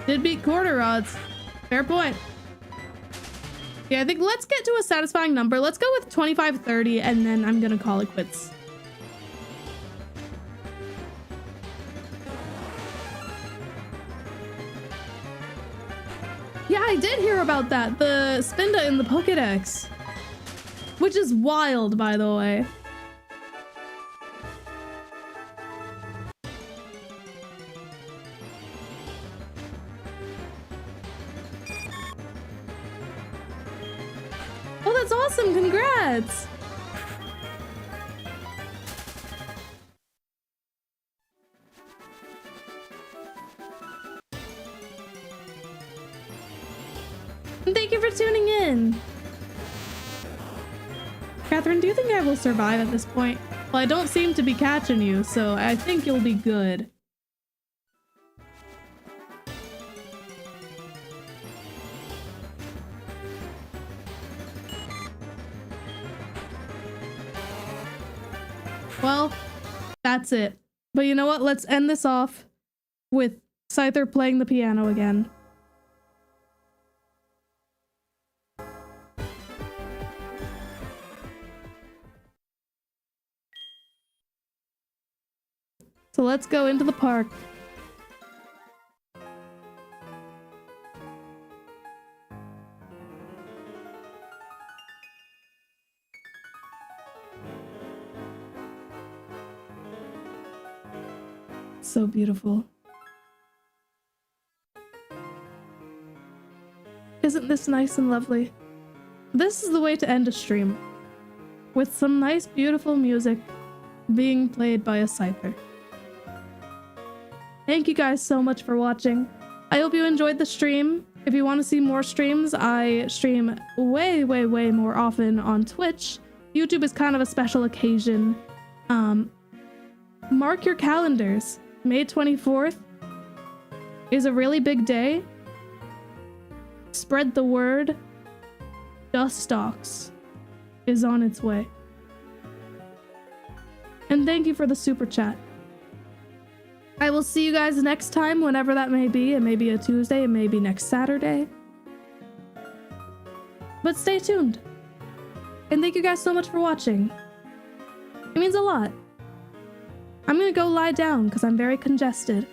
Did beat quarter odds. Fair point. Yeah, I think let's get to a satisfying number. Let's go with 2530 and then I'm gonna call it quits. Yeah, I did hear about that. The Spinda in the Pokédex. Which is wild, by the way. Oh, that's awesome! Congrats! And thank you for tuning in! Catherine, do you think I will survive at this point? Well, I don't seem to be catching you, so I think you'll be good. Well, that's it. But you know what? Let's end this off with Scyther playing the piano again. So let's go into the park. So beautiful. Isn't this nice and lovely? This is the way to end a stream. With some nice, beautiful music being played by a Scyther. Thank you guys so much for watching. I hope you enjoyed the stream. If you want to see more streams, I stream way more often on Twitch. YouTube is kind of a special occasion. Mark your calendars. May 24th is a really big day. Spread the word. Dusttox is on its way. And thank you for the super chat. I will see you guys next time, whenever that may be. It may be a Tuesday, it may be next Saturday. But stay tuned. And thank you guys so much for watching. It means a lot. I'm gonna go lie down because I'm very congested.